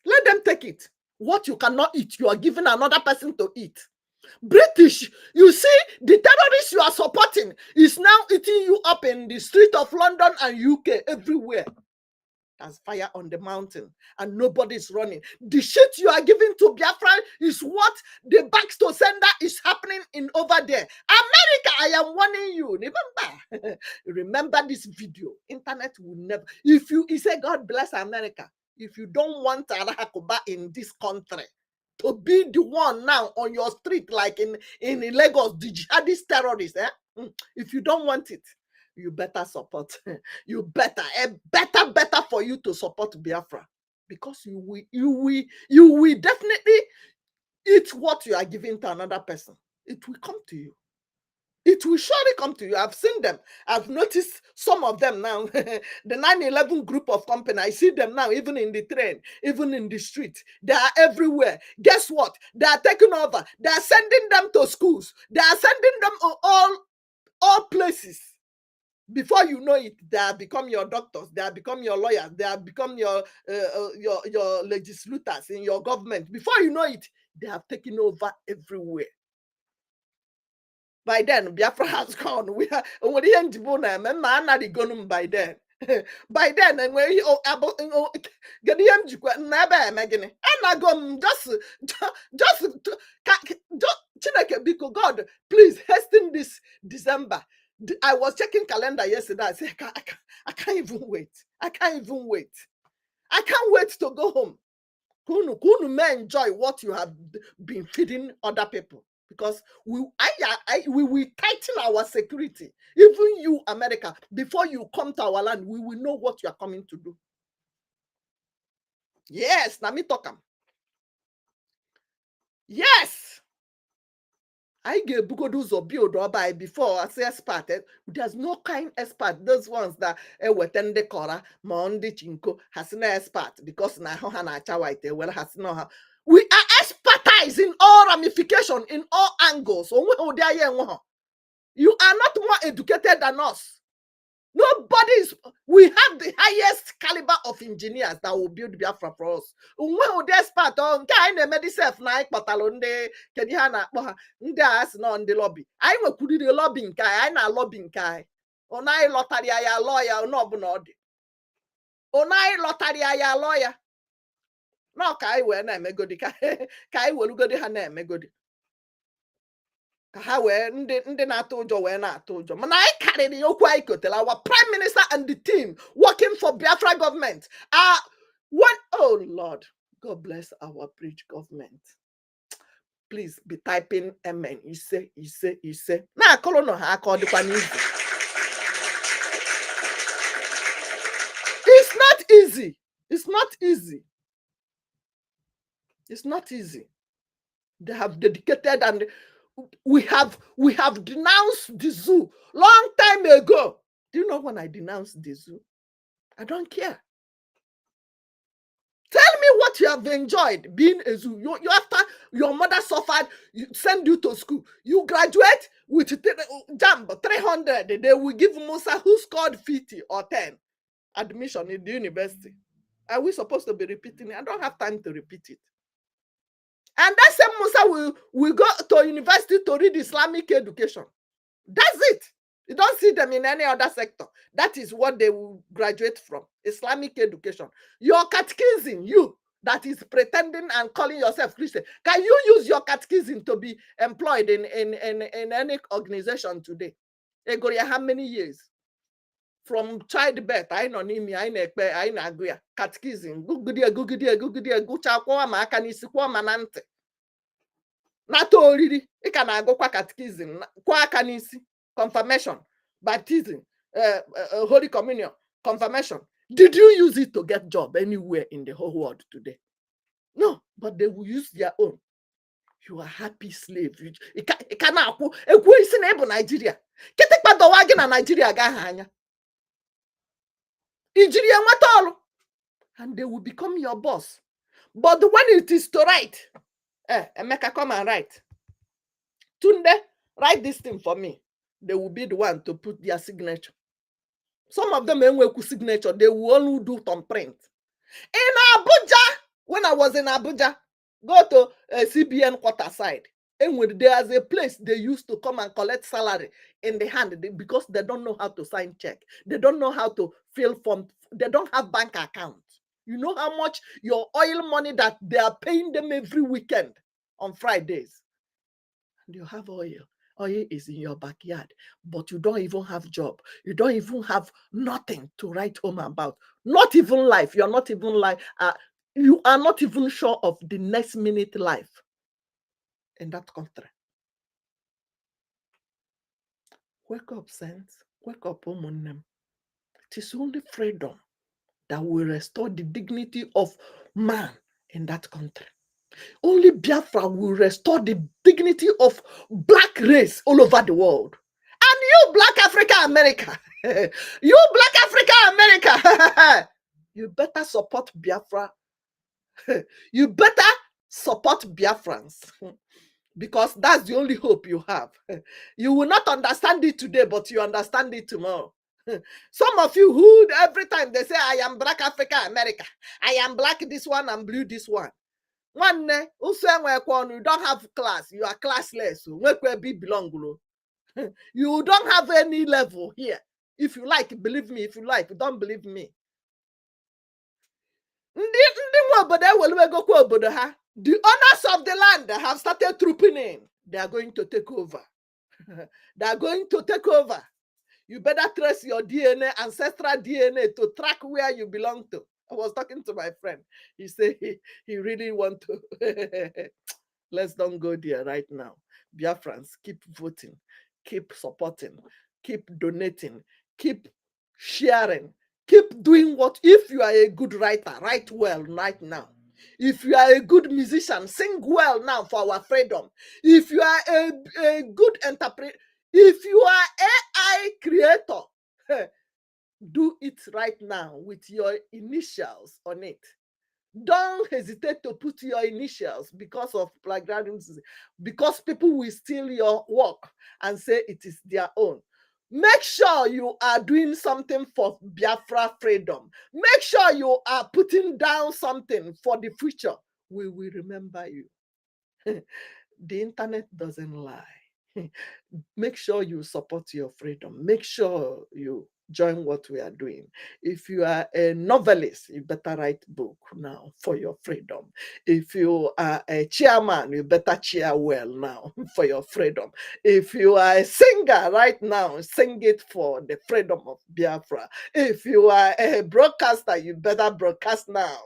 Let them take it. What you cannot eat, you are giving another person to eat. British, you see, the terrorists you are supporting is now eating you up in the street of London and UK, everywhere. There's fire on the mountain and nobody's running. The shit you are giving to Biafra is what the back to sender is happening in over there. America, I am warning you. Remember, remember this video. Internet will never. If you say God bless America, if you don't want Arahakuba in this country to be the one now on your street like in Lagos, the jihadist terrorists, if you don't want it, you better support. You better for you to support Biafra, because you will definitely eat what you are giving to another person. It will come to you. It will surely come to you. I've seen them. I've noticed some of them now. The 9/11 group of company, I see them now, even in the train, even in the street. They are everywhere. Guess what? They are taking over. They are sending them to schools. They are sending them all places. Before you know it, they have become your doctors, they have become your lawyers, they have become your legislators in your government. Before you know it, they have taken over everywhere. By then, Biafra has gone. We are by then. By then, and when you get because God, please hasten this December. I was checking calendar yesterday. I said, I can't even wait. I can't even wait. I can't wait to go home. Kunu may enjoy what you have been feeding other people, because we will tighten our security. Even you, America, before you come to our land, we will know what you are coming to do. Yes, Nami Tokam. Yes. I get those or build or buy before I say expert. There's no kind expert. Those ones that weten the kora, mondi chinko has no expert because na ho hana white well has no. We are expertise in all ramification, in all angles. You are not more educated than us. Nobody is. We have the highest caliber of engineers that will build Biafra for us. When we expert on kind of medicine like Patalonde, Kedihana, Ndas no on the lobby. I will put the lobbying guy. I na lobbying guy. Onai lottery I lawyer no bunodi. Onai lottery I lawyer. No kai we na megodi kai we lugodi ha na megodi. Ha wee ndị na-atụ ụjọ wee na-atụ ụjọ mana anyị karịrị okwu anyị kotela our prime minister and the team working for Biafra government are one. Oh Lord, God bless our bridge government. Please be typing amen. Ise na akọrọ no ha aka ọ dịkwa n'izu. It's not easy. It's not easy. It's not easy. They have dedicated and we have denounced the zoo long time ago. Do you know when I denounced the zoo? I don't care. Tell me what you have enjoyed being a zoo. You after your mother suffered, send you to school. You graduate with jump 300. They will give Musa who scored 50 or 10 admission in the university. Are we supposed to be repeating it? I don't have time to repeat it. And that same Musa will go to university to read Islamic education. That's it. You don't see them in any other sector. That is what they will graduate from, Islamic education. Your catechism, you that is pretending and calling yourself Christian, can you use your catechism to be employed in any organization today? Egoria, how many years? From childbirth, I know nimi, I know agree. Catechism, gugudia, gucha kwa maka nisi kwa manante. Nato oriri, ika na go kwa catechism, kwa kanisi, confirmation, baptism, Holy Communion, confirmation. Did you use it to get job anywhere in the whole world today? No, but they will use their own. You are happy slave. Ikana aku, ekwu isi na ebo Nigeria. Ketekpa dowa gi na Nigeria ga hanya. And they will become your boss. But when it is to write, Emeka, come and write. Tunde, write this thing for me. They will be the one to put their signature. Some of them with signature, they will only do thumbprint. In Abuja, when I was in Abuja, go to CBN quarter side. And when there's a place they used to come and collect salary in the hand because they don't know how to sign check. They don't know how to fill form. They don't have bank account. You know how much your oil money that they are paying them every weekend on Fridays. And you have oil. Oil is in your backyard, but you don't even have job. You don't even have nothing to write home about. Not even life. You are not even you are not even sure of the next minute life in that country. Wake up, saints. Wake up, woman. It is only freedom that will restore the dignity of man in that country. Only Biafra will restore the dignity of black race all over the world. And you, Black Africa America, you, Black Africa America, you better support Biafra. You better support Biafrans. Because that's the only hope you have. You will not understand it today, but you understand it tomorrow. Some of you who every time they say, I am Black Africa America, I am black this one and blue this one. One day, you don't have class, you are classless. You don't have any level here. If you like, believe me. If you like, don't believe me. The owners of the land have started trooping in. They are going to take over. They are going to take over. You better trace your DNA, ancestral DNA, to track where you belong to. I was talking to my friend. He said he really want to. Let's don't go there right now. Biafrans, keep voting, keep supporting, keep donating, keep sharing, keep doing what. If you are a good writer, write well right now. If you are a good musician, sing well now for our freedom. If you are a good entrepreneur, if you are AI creator, do it right now with your initials on it. Don't hesitate to put your initials because of plagiarism, because people will steal your work and say it is their own. Make sure you are doing something for Biafra freedom. Make sure you are putting down something for the future. We will remember you. The internet doesn't lie. Make sure you support your freedom. Make sure you join what we are doing. If you are a novelist, you better write book now for your freedom. If you are a chairman, you better cheer well now for your freedom. If you are a singer right now, sing it for the freedom of Biafra. If you are a broadcaster, you better broadcast now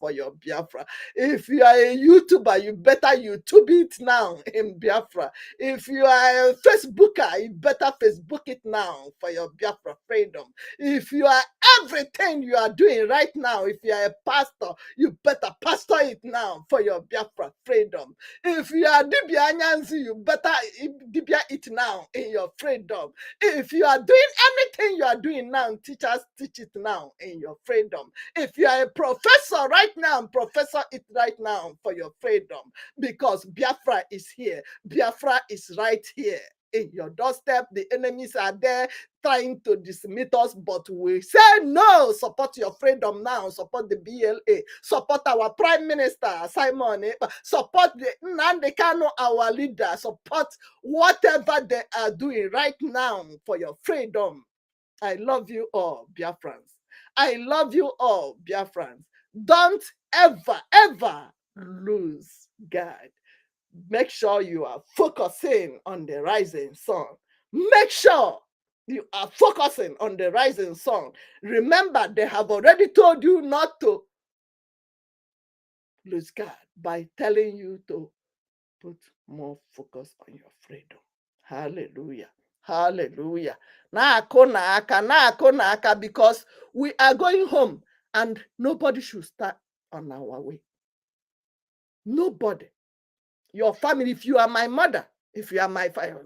for your Biafra. If you are a YouTuber, you better YouTube it now in Biafra. If you are a Facebooker, you better Facebook it now for your Biafra freedom. If you are everything you are doing right now, if you are a pastor, you better pastor it now for your Biafra freedom. If you are Dibia Nyanzi, you better Dibia it now in your freedom. If you are doing anything you are doing now, teachers teach it now in your freedom. If you are a professor right now, professor it right now for your freedom, because Biafra is here. Biafra is right here in your doorstep. The enemies are there trying to dismiss us, but we say no. Support your freedom now. Support the BLA. Support our Prime Minister Simon. Support the Nnamdi Kanu, our leader. Support whatever they are doing right now for your freedom. I love you all, Biafrans. I love you all, Biafrans. Don't ever lose God. Make sure you are focusing on the rising sun. Make sure you are focusing on the rising sun. Remember, they have already told you not to lose God by telling you to put more focus on your freedom. Hallelujah. Hallelujah. Because we are going home and nobody should start on our way. Nobody. Your family, if you are my mother, if you are my father,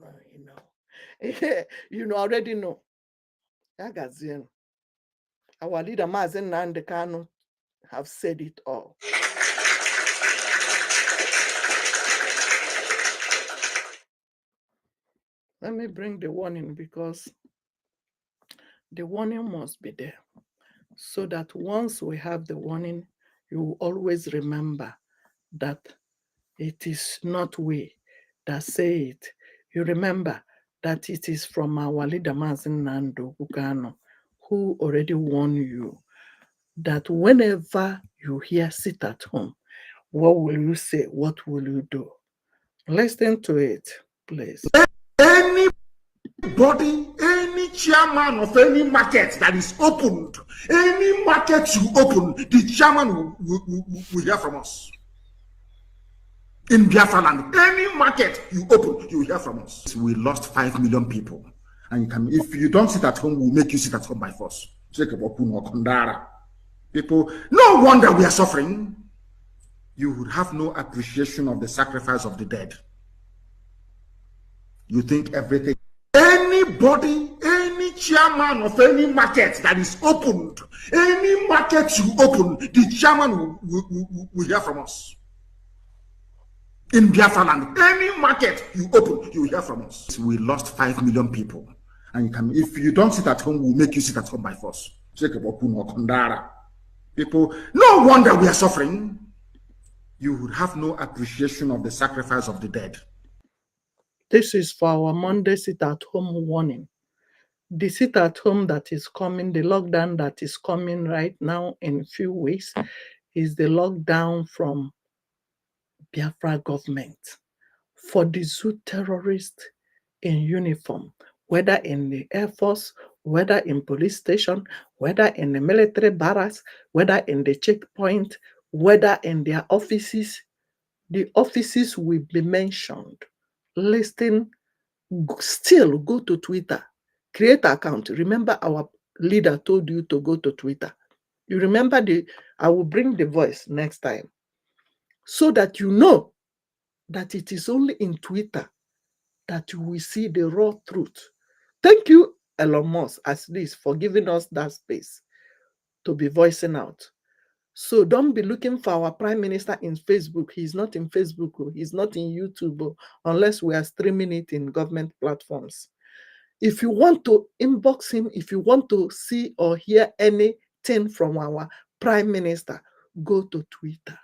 you already know. Our leader, Mazen Nnamdi Kanu, have said it all. Let me bring the warning, because the warning must be there, so that once we have the warning, you will always remember that it is not we that say it. You remember that it is from our leader, Mazen Nnamdi Kanu, who already warned you that whenever you hear sit at home, what will you say? What will you do? Listen to it, please. Anybody, any chairman of any market that is opened, any market you open, the chairman will hear from us. In Biafra land, any market you open, you will hear from us. We lost 5 million people. And you can, if you don't sit at home, we'll make you sit at home by force. People, no wonder we are suffering. You would have no appreciation of the sacrifice of the dead. You think everything. Anybody, any chairman of any market that is opened, any market you open, the chairman will hear from us. In Biafra land, any market you open, you will hear from us. We lost 5 million people. And you can, if you don't sit at home, we'll make you sit at home by force. People, no wonder we are suffering. You would have no appreciation of the sacrifice of the dead. This is for our Monday sit at home warning. The sit at home that is coming, the lockdown that is coming right now in a few weeks, is the lockdown from Biafra government for the zoo terrorists in uniform, whether in the Air Force, whether in police station, whether in the military barracks, whether in the checkpoint, whether in their offices. The offices will be mentioned. Listen, still go to Twitter, create an account. Remember, our leader told you to go to Twitter. You remember I will bring the voice next time so that you know that it is only in Twitter that you will see the raw truth. Thank you, Elon Musk, as this, for giving us that space to be voicing out. So don't be looking for our prime minister in Facebook. He's not in Facebook. He's not in YouTube, unless we are streaming it in government platforms. If you want to inbox him, if you want to see or hear anything from our prime minister, go to Twitter.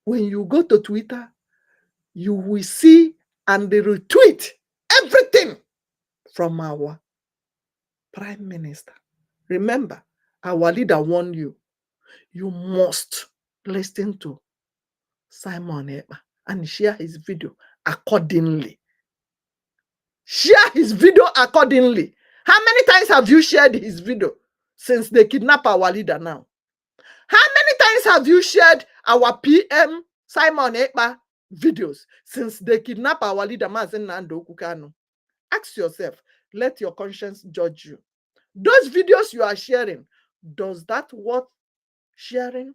When you go to Twitter, you will see and retweet everything from our prime minister. Remember, our leader warned you. You must listen to Simon Ekpa and share his video accordingly. Share his video accordingly. How many times have you shared his video since they kidnapped our leader now? How many times have you shared our PM Simon Ekpa videos since they kidnapped our leader Mazen Nando Kukano? Ask yourself, let your conscience judge you. Those videos you are sharing, does that worth sharing?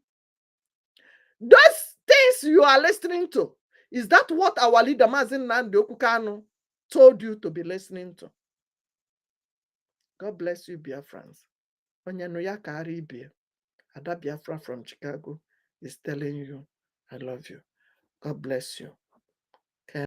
Those things you are listening to, is that what our leader Mazen Nando Kukano told you to be listening to? God bless you, Biafrans. Onyanuya Karibia. Ada Biafra from Chicago is telling you, I love you. God bless you.